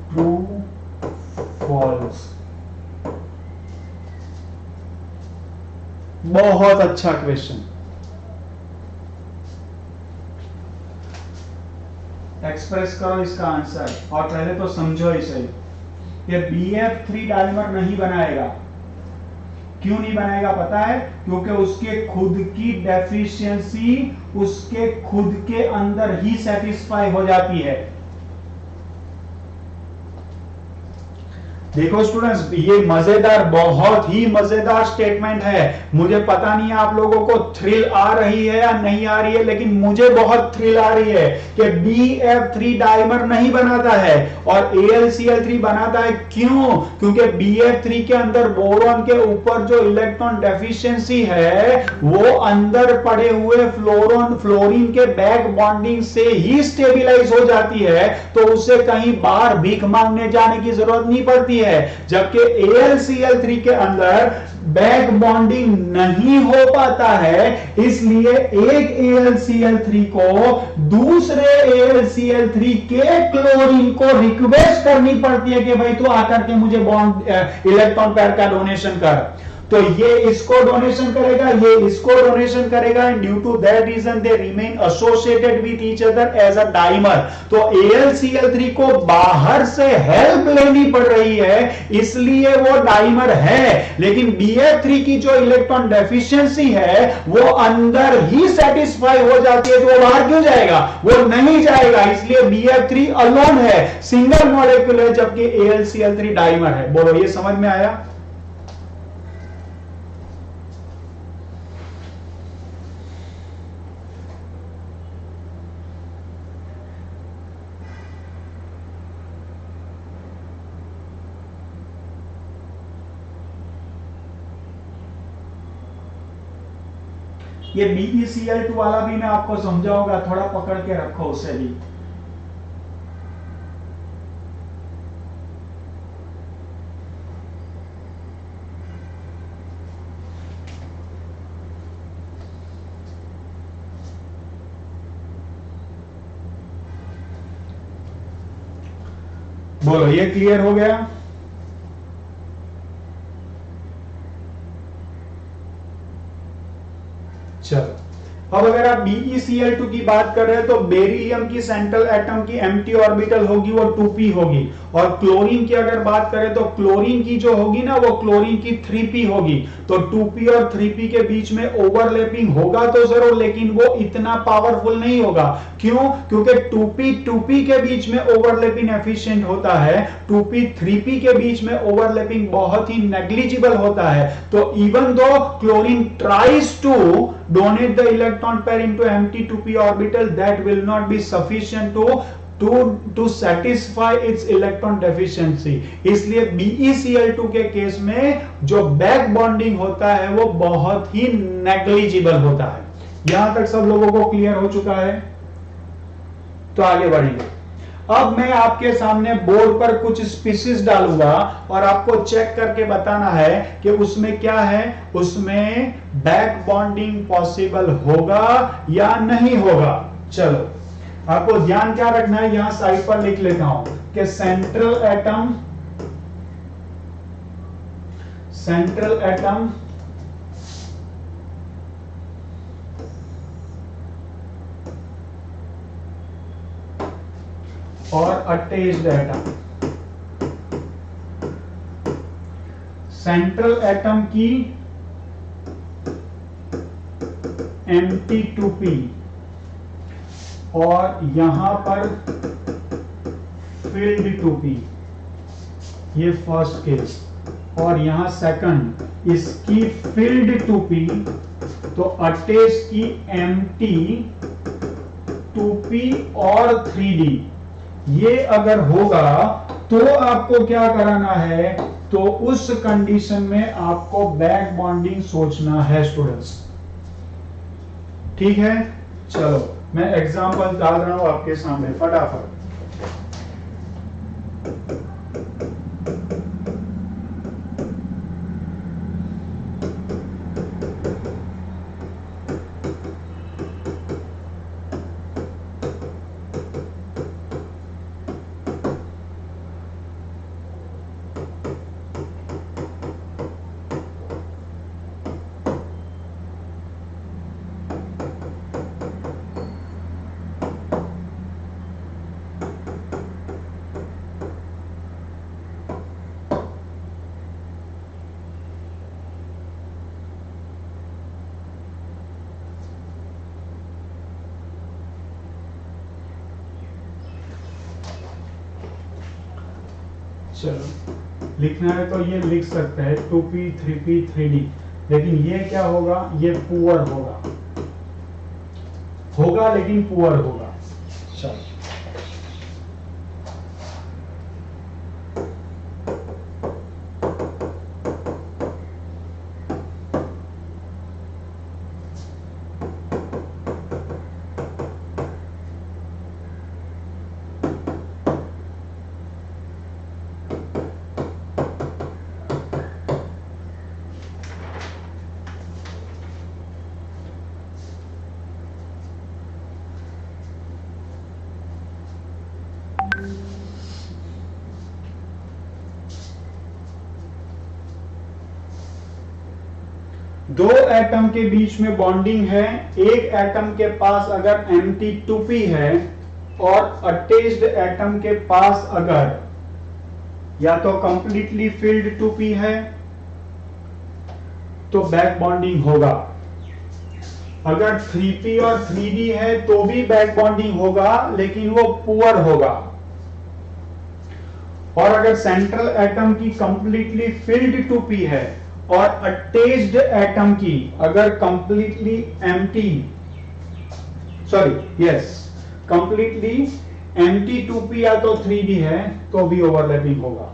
True, false। बहुत अच्छा क्वेश्चन, एक्सप्रेस करो इसका आंसर, और पहले तो समझो ही सही, ये BF3 डाइमर नहीं बनाएगा। क्यों नहीं बनाएगा पता है, क्योंकि उसके खुद की डेफिशिएंसी उसके खुद के अंदर ही सेटिस्फाई हो जाती है। देखो स्टूडेंट्स, ये मजेदार, बहुत ही मजेदार स्टेटमेंट है। मुझे पता नहीं आप लोगों को थ्रिल आ रही है या नहीं आ रही है, लेकिन मुझे बहुत थ्रिल आ रही है कि BF3 डाइमर नहीं बनाता है और AlCl3 बनाता है। क्यों? क्योंकि BF3 के अंदर बोरॉन के ऊपर जो इलेक्ट्रॉन डेफिशिएंसी है वो अंदर पड़े हुए फ्लोरीन के बैक बॉन्डिंग से ही स्टेबिलाईज हो जाती है, तो उससे कहीं बाहर भीख मांगने जाने की जरूरत नहीं पड़ती है। है, जबकि AlCl3 के अंदर बैक बॉन्डिंग नहीं हो पाता है। इसलिए एक AlCl3 को दूसरे AlCl3 के क्लोरीन को रिक्वेस्ट करनी पड़ती है कि भाई तू आकर के मुझे बॉन्ड इलेक्ट्रॉन पेयर का डोनेशन कर। तो ये इसको डोनेशन करेगा, ये इसको डोनेशन करेगा, and due to that reason they remain associated with each other as a dimer. तो AlCl3 को बाहर से हेल्प लेनी पड़ रही है, इसलिए वो डाइमर है। लेकिन BF3 की जो इलेक्ट्रॉन डेफिशिएंसी है वो अंदर ही सेटिस्फाई हो जाती है, तो वो बाहर क्यों जाएगा? वो नहीं जाएगा। इसलिए BF3 अलोन है, सिंगल मॉलिक्यूल है, जबकि AlCl3 डाइमर है। बोलो, ये समझ में आया? ये BeCl2 वाला भी मैं आपको समझाऊंगा, थोड़ा पकड़ के रखो उसे भी। बोलो, ये क्लियर हो गया? चलो, अब अगर आप BeCl2 की बात कर रहे हैं तो बेरिलियम की सेंट्रल एटम की एम्प्टी ऑर्बिटल होगी वो 2p होगी, और क्लोरीन की अगर बात करें तो क्लोरीन की जो होगी ना वो क्लोरीन की 3p होगी। तो 2p और 3p के बीच में ओवरलैपिंग होगा तो जरूर, लेकिन वो इतना पावरफुल नहीं होगा। क्यों? क्योंकि 2p के बीच में ओवरलैपिंग एफिशिएंट होता है, 2p 3p के बीच में ओवरलैपिंग बहुत ही नेग्लिजिबल होता है। तो इवन दो chlorine tries to donate the electron pair into empty 2p orbital, that will not be sufficient to satisfy its electron deficiency। इसलिए BeCl2 के केस में जो बैक बॉन्डिंग होता है वो बहुत ही नेग्लिजिबल होता है। यहां तक सब लोगों को क्लियर हो चुका है? तो आगे बढ़ेंगे। अब मैं आपके सामने बोर्ड पर कुछ स्पीशीज डालूंगा और आपको चेक करके बताना है कि उसमें क्या है, उसमें बैक बॉन्डिंग पॉसिबल होगा या नहीं होगा। चलो, आपको ध्यान क्या रखना है, यहां साइड पर लिख लेता हूं कि सेंट्रल एटम और अटैच्ड एटम। सेंट्रल एटम की एम्प्टी 2p और यहां पर फिल्ड 2p, ये फर्स्ट केस, और यहां सेकंड इसकी फिल्ड 2p, तो अटैच की एम्प्टी 2p और 3d। ये अगर होगा तो आपको क्या कराना है, तो उस कंडीशन में आपको बैक बॉन्डिंग सोचना है स्टूडेंट्स। ठीक है, चलो मैं एग्जांपल डाल रहा हूं आपके सामने फटाफट। चलो, लिखना है तो ये लिख सकते हैं 2p 3p 3d, लेकिन ये क्या होगा, ये पुअर होगा लेकिन पुअर होगा। चलो, दो एटम के बीच में बॉन्डिंग है, एक एटम के पास अगर एम्प्टी 2p है और अटैच्ड एटम के पास अगर या तो कंप्लीटली फिल्ड 2p है तो बैक बॉन्डिंग होगा, अगर 3p और 3d है तो भी बैक बॉन्डिंग होगा लेकिन वो पुअर होगा, और अगर सेंट्रल एटम की कंप्लीटली फिल्ड 2p है और अटैच्ड एटम की अगर completely empty completely empty 2p या तो 3d है तो भी ओवरलैपिंग होगा।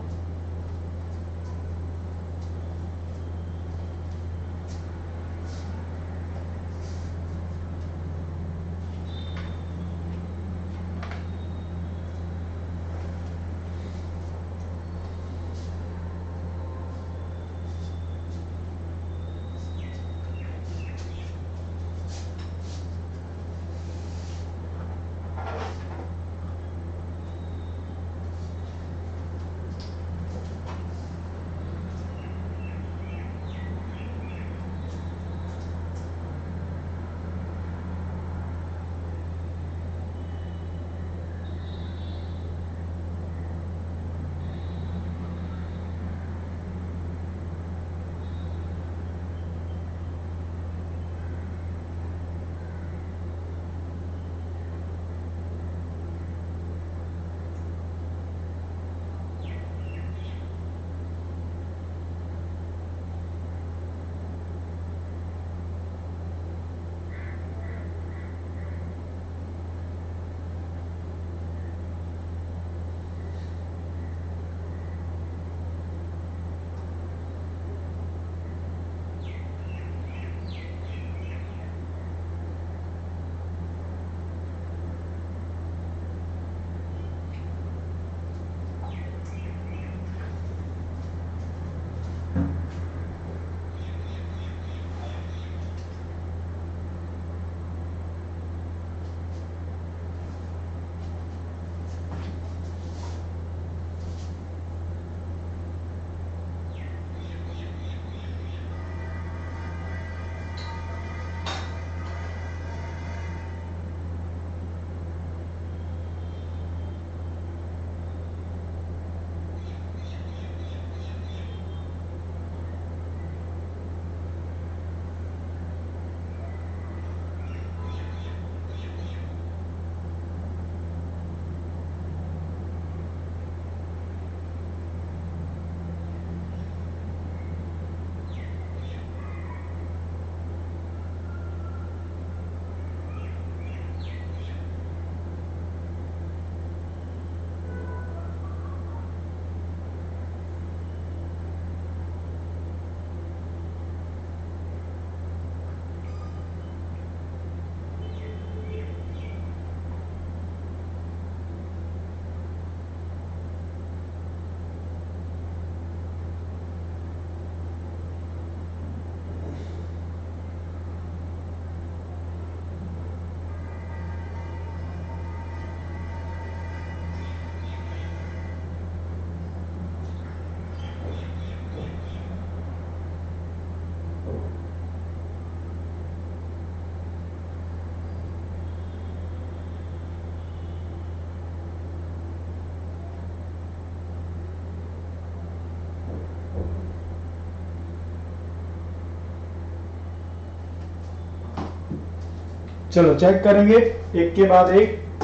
चलो चेक करेंगे एक के बाद एक।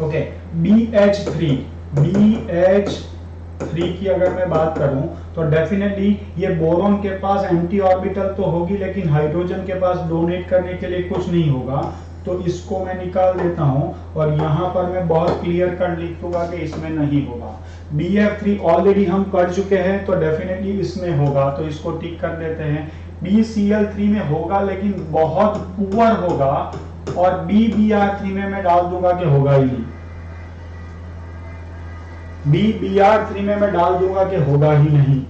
ओके, BH3 की अगर मैं बात करूं तो डेफिनेटली ये बोरॉन के पास एंटी ऑर्बिटल तो होगी लेकिन हाइड्रोजन के पास डोनेट करने के लिए कुछ नहीं होगा, तो इसको मैं निकाल देता हूं और यहां पर मैं बहुत क्लियर कट लिख दूंगा कि इसमें नहीं होगा। BF3 ऑलरेडी हम कर चुके हैं तो डेफिनेटली इसमें होगा, तो इसको टिक कर देते हैं। BCl3 में होगा लेकिन बहुत पुअर होगा, और BBr3 में मैं डाल दूंगा कि होगा ही नहीं। BBr3 में मैं डाल दूंगा कि होगा ही नहीं।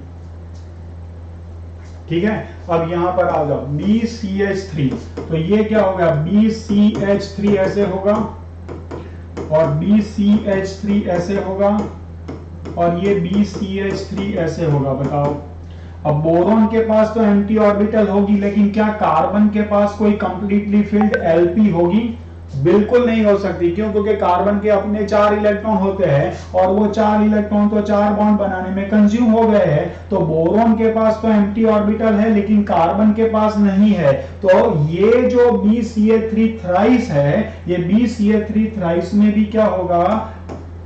ठीक है, अब यहां पर आ जाओ BCH3, तो ये क्या होगा, BCH3 ऐसे होगा और BCH3 ऐसे होगा और ये BCH3 ऐसे होगा। बताओ अब बोरोन के पास तो एम्प्टी ऑर्बिटल होगी, लेकिन क्या कार्बन के पास कोई कंप्लीटली फिल्ड एलपी होगी? बिल्कुल नहीं हो सकती। क्यों? क्योंकि कार्बन के अपने 4 इलेक्ट्रॉन होते हैं और वो 4 इलेक्ट्रॉन तो 4 बॉन्ड बनाने में कंज्यूम हो गए हैं। तो बोरोन के पास तो एम्प्टी ऑर्बिटल है, लेकिन कार्बन के पास नहीं है। तो ये जो BCA3 थ्राइस है, ये BCA3 थ्राइस में भी क्या होगा?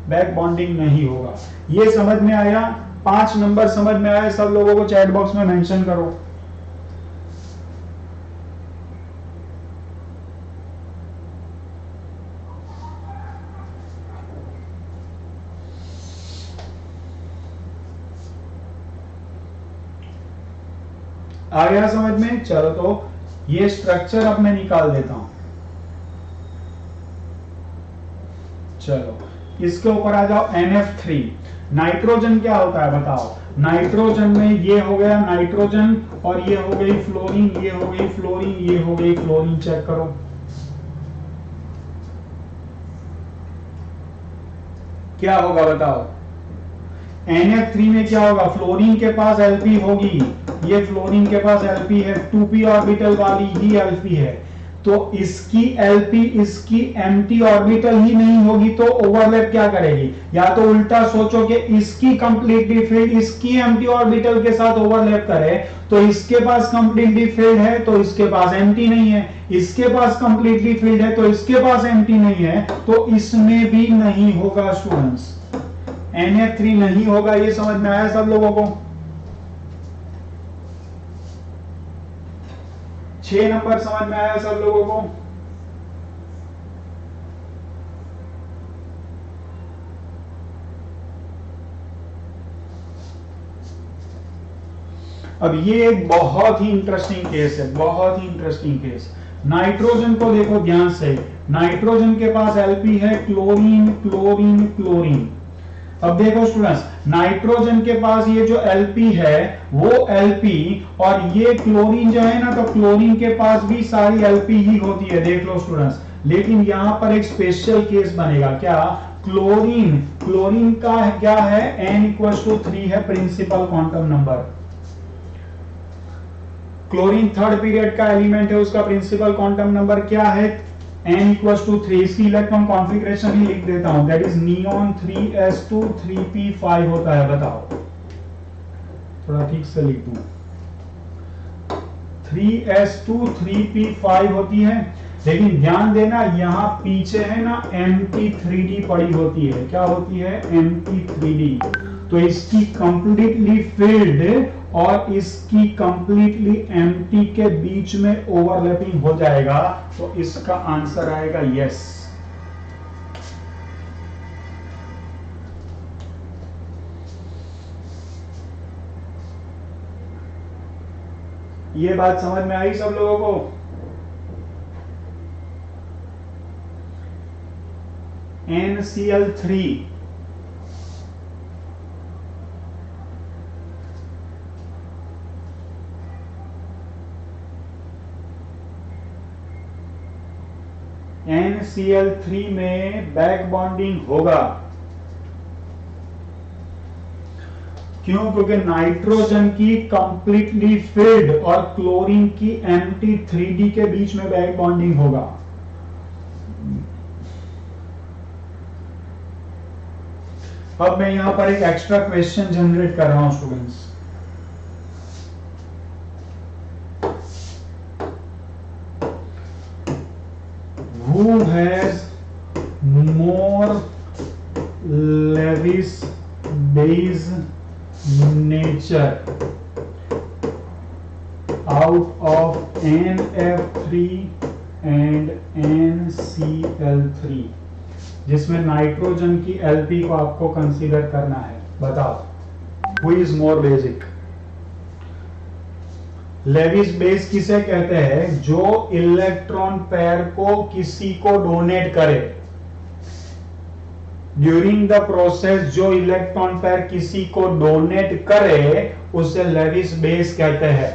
बैक बॉन्डिंग नहीं होगा। ये समझ में आया? 5 नंबर समझ में आया? सब लोगों को चैट बॉक्स में मेंशन करो। आ गया समझ में? चलो, तो ये स्ट्रक्चर अब मैं निकाल देता हूं। चलो, इसके ऊपर आ जाओ। NF3 नाइट्रोजन क्या होता है बताओ? नाइट्रोजन में ये हो गया नाइट्रोजन, और ये हो गई फ्लोरीन, ये हो गई फ्लोरीन, ये हो गई क्लोरीन। चेक करो, क्या होगा बताओ? NF3 में क्या होगा? फ्लोरीन के पास एलपी होगी, ये फ्लोरीन के पास एलपी है, 2p ऑर्बिटल वाली ही एलपी है। तो इसकी एलपी इसकी एम्प्टी ऑर्बिटल ही नहीं होगी तो ओवरलैप क्या करेगी? या तो उल्टा सोचो कि इसकी कंप्लीटली फील्ड इसकी एम्प्टी ऑर्बिटल के साथ ओवरलैप करे, तो इसके पास कंप्लीटली फील्ड है तो इसके पास एम्प्टी नहीं है, इसके पास कंप्लीटली फील्ड है तो इसके पास एम्प्टी नहीं है, तो इसमें भी नहीं होगा स्टूडेंट्स। NF3 नहीं होगा। ये समझ में आया सब लोगों को? 6 नंबर समझ में आया सब लोगों को? अब ये एक बहुत ही इंटरेस्टिंग केस है, बहुत ही इंटरेस्टिंग केस। नाइट्रोजन को देखो ध्यान से। नाइट्रोजन के पास एलपी है, क्लोरीन क्लोरीन क्लोरीन। अब देखो स्टूडेंट्स, नाइट्रोजन के पास ये जो एलपी है वो एलपी, और ये क्लोरीन जो है ना, तो क्लोरीन के पास भी सारी एलपी ही होती है। देख लो स्टूडेंट्स, लेकिन यहां पर एक स्पेशल केस बनेगा। क्या? क्लोरीन, क्लोरीन का क्या है? n=3 है principal quantum number. Chlorine third period का एलिमेंट है, उसका प्रिंसिपल क्वांटम नंबर क्या है? n=3। इसकी इलेक्ट्रॉन कॉन्फ़िगरेशन ही लिख देता हूं, that is neon 3s2 3p5 होता है। बताओ, थोड़ा ठीक से लिख दूं। 3s2 3p5 होती है, लेकिन ध्यान देना यहां पीछे है ना mt3d पड़ी होती है। क्या होती है? mt3d। तो इसकी कंप्लीटली फिल्ड और इसकी कंप्लीटली एम्प्टी के बीच में ओवरलैपिंग हो जाएगा, तो इसका आंसर आएगा यस। ये बात समझ में आई सब लोगों को? NCl3 NCl3 में बैक बॉन्डिंग होगा। क्यों? क्योंकि नाइट्रोजन की कंप्लीटली फिल्ड और क्लोरीन की एम्प्टी 3d के बीच में बैक बॉन्डिंग होगा। अब मैं यहां पर एक एक्स्ट्रा क्वेश्चन जनरेट कर रहा हूं students. Who has more Lewis base nature out of NF3 and NCl3, जिसमें नाइट्रोजन की एलपी को आपको कंसीडर करना है। बताओ, Who is more basic? Lewis base किसे कहते हैं? जो इलेक्ट्रॉन पेयर को किसी को डोनेट करे। ड्यूरिंग द प्रोसेस जो इलेक्ट्रॉन पेयर किसी को डोनेट करे उसे लेविस बेस कहते हैं।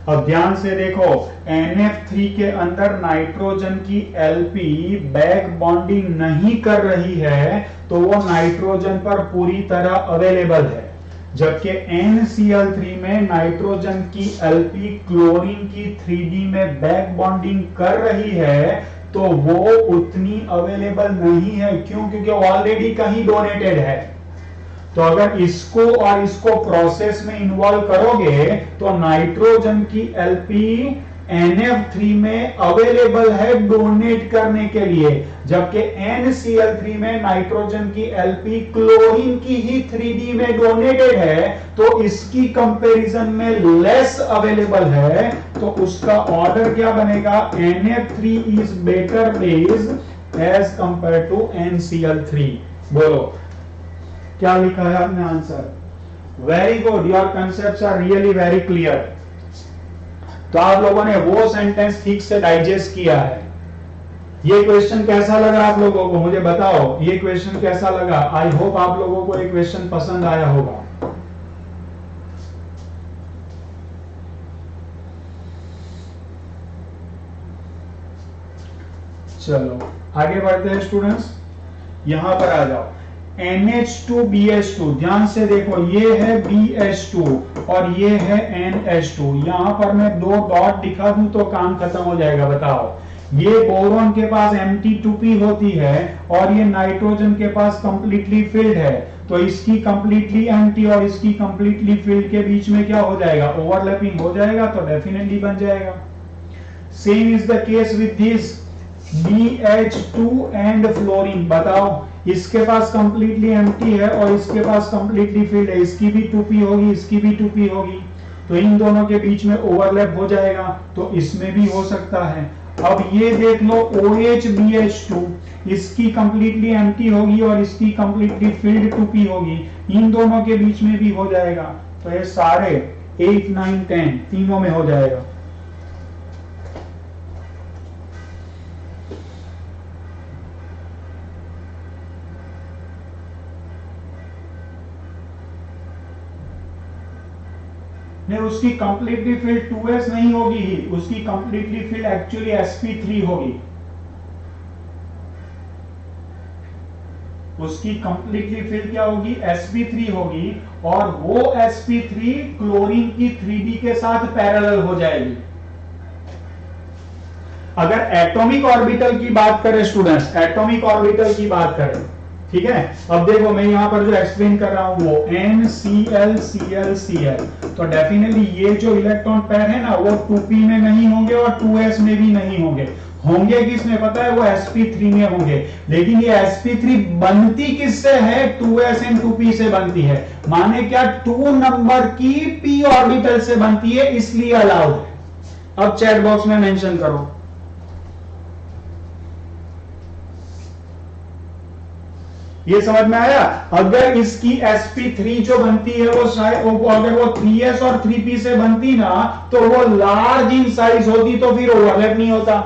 अब ध्यान से देखो, NF3 के अंदर नाइट्रोजन की एलपी बैक बॉन्डिंग नहीं कर रही है, तो वो नाइट्रोजन पर पूरी तरह अवेलेबल है। जबकि NCl3 में नाइट्रोजन की Lp क्लोरीन की 3D में बैक बॉन्डिंग कर रही है, तो वो उतनी अवेलेबल नहीं है। क्यों? क्योंकि ऑलरेडी कहीं डोनेटेड है। तो अगर इसको और इसको प्रोसेस में इन्वॉल्व करोगे तो नाइट्रोजन की Lp NF3 में अवेलेबल है डोनेट करने के लिए, जबकि NCl3 में नाइट्रोजन की Lp क्लोरीन की ही 3D में डोनेटेड है, तो इसकी कंपैरिजन में लेस अवेलेबल है। तो उसका ऑर्डर क्या बनेगा? NF3 is better base as compare to NCl3। बोलो क्या लिखा है आपने answer? Very good, your concepts are really very clear. तो आप लोगों ने वो सेंटेंस ठीक से डाइजेस्ट किया है। ये क्वेश्चन कैसा लगा आप लोगों को? मुझे बताओ, ये क्वेश्चन कैसा लगा? आई होप आप लोगों को ये क्वेश्चन पसंद आया होगा। चलो आगे बढ़ते हैं स्टूडेंट्स, यहां पर आ जाओ। NH2BH2, ध्यान से देखो, ये है BH2 और ये है NH2। यहां पर मैं 2 डॉट दिखा दूं तो काम खत्म हो जाएगा। बताओ, ये बोरॉन के पास empty2p होती है और ये नाइट्रोजन के पास कंप्लीटली फिल्ड है, तो इसकी कंप्लीटली एम्प्टी और इसकी कंप्लीटली फिल्ड के बीच में क्या हो जाएगा? ओवरलैपिंग हो जाएगा, तो डेफिनेटली बन जाएगा। Same is the case with this BH2 and fluorine. बताओ, इसके पास कंप्लीटली एम्प्टी है और इसके पास कंप्लीटली फिल्ड है, इसकी भी 2p होगी, इसकी भी 2p होगी, तो इन दोनों के बीच में ओवरलैप हो जाएगा, तो इसमें भी हो सकता है। अब ये देख लो OHBH2, इसकी कंप्लीटली एम्प्टी होगी और इसकी कंप्लीटली फिल्ड 2p होगी, इन दोनों के बीच में भी हो जाएगा, तो ये सारे 8, 9, 10 तीनों में हो जाएगा। नहीं, उसकी कंप्लीटली फिल्ड 2s नहीं होगी ही, उसकी कंप्लीटली फिल्ड एक्चुअली sp3 होगी। उसकी कंप्लीटली फिल्ड क्या होगी? sp3 होगी, और वो sp3 क्लोरीन की 3D के साथ पैरेलल हो जाएगी। अगर एटॉमिक ऑर्बिटल की बात करें स्टूडेंट्स, एटॉमिक ऑर्बिटल की बात करें, ठीक है, अब देखो मैं यहां पर जो एक्सप्लेन कर रहा हूं वो NCl, तो डेफिनेटली ये जो इलेक्ट्रॉन पेयर है ना, वो 2p में नहीं होंगे और 2s में भी नहीं होंगे। होंगे किसमें पता है? वो sp3 में होंगे। लेकिन ये sp3 बनती किससे है? 2s एंड 2p से बनती है। माने क्या? 2 नंबर की p ऑर्बिटल से बनती है, इसलिए अलाउड है। अब चैट बॉक्स में मेंशन करो। ये समझ में आया? अगर इसकी sp3 जो बनती है वो शायद अगर वो 3s और 3p से बनती ना, तो वो लार्ज इन साइज होती, तो फिर ओवरलैप नहीं होता।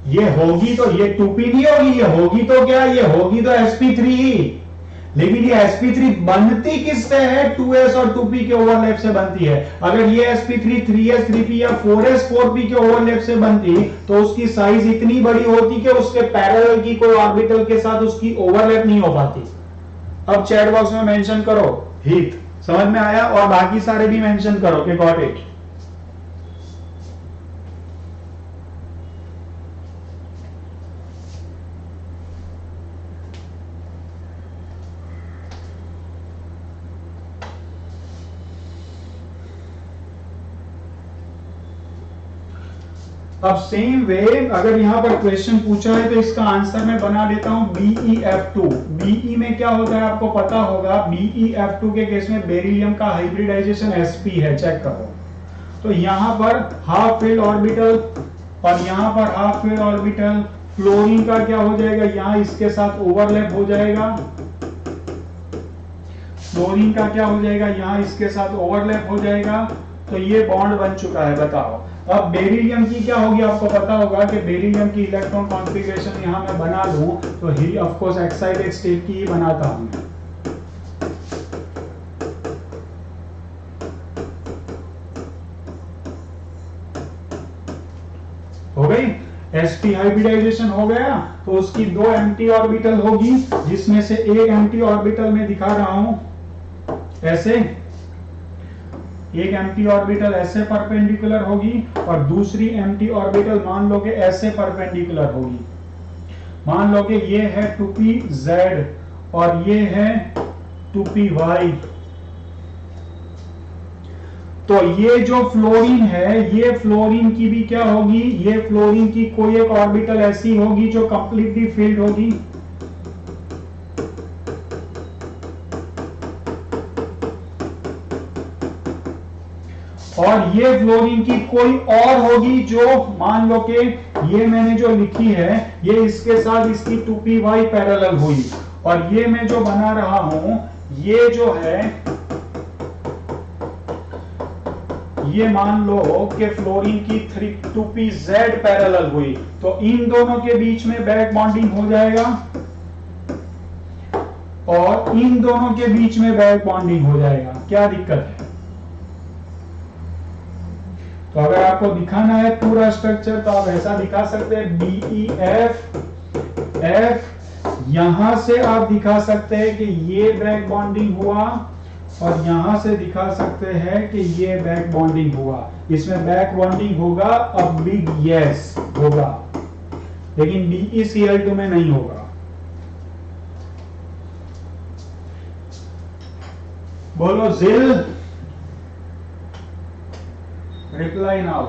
ये होगी तो ये 2p नहीं होगी, ये होगी तो क्या? ये होगी तो sp3 ही। लेकिन ये sp3 बनती किससे है? 2s और 2p के ओवरलैप से बनती है। अगर ये sp3 3s 3p या 4s 4p के ओवरलैप से बनती, तो उसकी साइज इतनी बड़ी होती कि उसके पैरेलल की कोई ऑर्बिटल के साथ उसकी ओवरलैप नहीं हो पाती। अब चैट बॉक्स में मेंशन करो हीट, समझ में आया? और बाकी सारे भी मेंशन करो कि गॉट इट। अब सेम वे अगर यहां पर क्वेश्चन पूछा है तो इसका आंसर मैं बना देता हूं BeF2। BE में क्या होता है आपको पता होगा। BeF2 के केस में बेरिलियम का हाइब्रिडाइजेशन sp है, चेक करो। तो यहां पर हाफ फील्ड ऑर्बिटल और यहां पर हाफ फील्ड ऑर्बिटल, फ्लोरीन का क्या हो जाएगा? यहां इसके साथ ओवरलैप हो जाएगा। फ्लोरीन का क्या हो जाएगा? यहां इसके साथ ओवरलैप हो जाएगा। तो ये बॉन्ड बन चुका है। बताओ अब बेरिलियम की क्या होगी? आपको पता होगा कि बेरिलियम की इलेक्ट्रॉन कॉन्फ़िगरेशन यहां मैं बना लूं तो ही ऑफ कोर्स एक्साइटेड स्टेट की ही बनाता हूं। हो गई? sp हाइब्रिडाइजेशन हो गया तो उसकी 2 एम्प्टी ऑर्बिटल होगी, जिसमें से एक एम्प्टी ऑर्बिटल में दिखा रहा हूं ऐसे, एक एम्प्टी ऑर्बिटल ऐसे परपेंडिकुलर होगी और दूसरी एम्प्टी ऑर्बिटल मान लो कि ऐसे परपेंडिकुलर होगी। मान लो कि ये है 2pz और ये है 2py। तो ये जो फ्लोरीन है, ये फ्लोरीन की भी क्या होगी, ये फ्लोरीन की कोई एक ऑर्बिटल ऐसी होगी जो कंप्लीटली फिल्ड होगी, और ये फ्लोरीन की कोई और होगी जो मान लो कि ये मैंने जो लिखी है ये इसके साथ इसकी 2py पैरेलल हुई, और ये मैं जो बना रहा हूं ये जो है ये मान लो कि फ्लोरीन की 2pz पैरेलल हुई, तो इन दोनों के बीच में बैक बॉन्डिंग हो जाएगा और इन दोनों के बीच में बैक बॉन्डिंग हो जाएगा। क्या दिक्कत है? तो अगर आपको दिखाना है पूरा स्ट्रक्चर तो आप ऐसा दिखा सकते हैं BEF F, यहां से आप दिखा सकते हैं कि ये बैक बॉन्डिंग हुआ और यहां से दिखा सकते हैं कि ये बैक बॉन्डिंग हुआ। इसमें बैक बॉन्डिंग होगा अब बिग यस होगा, लेकिन BeCl2 में नहीं होगा। बोलो जिल, रिप्लाई नाउ।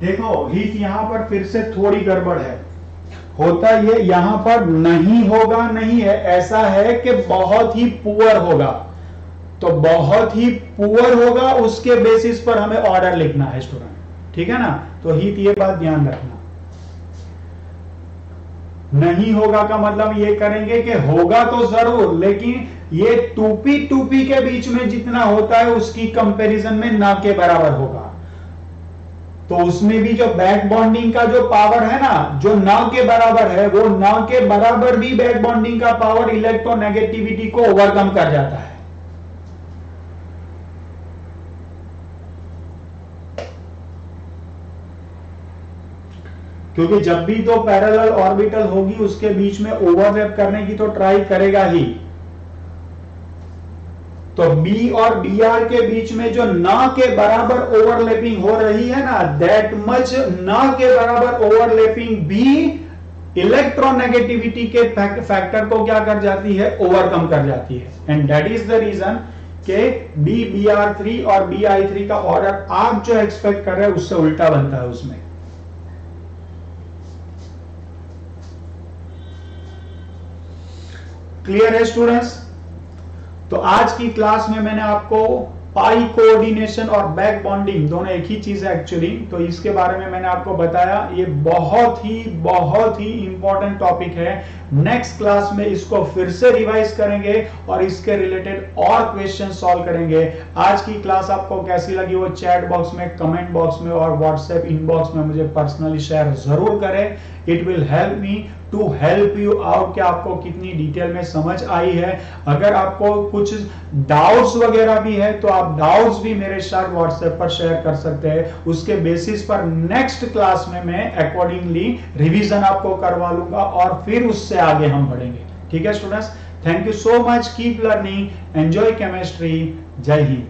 देखो हीट यहां पर फिर से थोड़ी गड़बड़ है, होता ये यहां पर नहीं होगा नहीं है, ऐसा है कि बहुत ही पुअर होगा, तो बहुत ही पुअर होगा उसके बेसिस पर हमें ऑर्डर लिखना है स्टूडेंट, ठीक है ना। तो हीट ये बात ध्यान रखना, नहीं होगा का मतलब ये करेंगे कि होगा तो जरूर, लेकिन ये 2p के बीच में जितना होता है उसकी कंपैरिजन में ना के बराबर होगा। तो उसमें भी जो बैक बॉन्डिंग का जो पावर है ना, जो ना के बराबर है, वो ना के बराबर भी बैक बॉन्डिंग का पावर इलेक्ट्रोनेगेटिविटी को ओवरकम कर जाता है। क्योंकि जब भी दो पैरेलल ऑर्बिटल होगी उसके बीच में ओवरलैप करने की तो ट्राई करेगा ही। तो B और Br के बीच में जो ना के बराबर ओवरलैपिंग हो रही है ना, दैट मच ना के बराबर ओवरलैपिंग भी इलेक्ट्रोनेगेटिविटी के फैक्टर को क्या कर जाती है, ओवरकम कर जाती है। And that is the reason के BBr3 और BI3 का ऑर्डर आप जो एक्सपेक्ट कर रहे हैं उससे उल्टा बनता है उसमें। क्लियर है स्टूडेंट्स? तो आज की क्लास में मैंने आपको पाई कोऑर्डिनेशन और बैक बॉन्डिंग दोनों एक ही चीज है एक्चुअली, तो इसके बारे में मैंने आपको बताया। ये बहुत ही इंपॉर्टेंट टॉपिक है। नेक्स्ट क्लास में इसको फिर से रिवाइज करेंगे और इसके रिलेटेड और क्वेश्चन सॉल्व करेंगे। आज की क्लास आपको कैसी लगी वो चैट बॉक्स में, कमेंट बॉक्स में और व्हाट्सएप इनबॉक्स में मुझे पर्सनली शेयर जरूर करें। It will help me to help you out कि आपको कितनी डिटेल में समझ आई है। अगर आपको कुछ डाउट्स वगैरह भी है तो आप डाउट्स भी मेरे साथ व्हाट्सएप पर शेयर कर सकते हैं। उसके बेसिस पर नेक्स्ट क्लास में मैं अकॉर्डिंगली रिवीजन आपको करवा लूंगा और फिर उससे आगे हम बढ़ेंगे। ठीक है students, thank you so much, keep learning, enjoy chemistry. जय हिंद।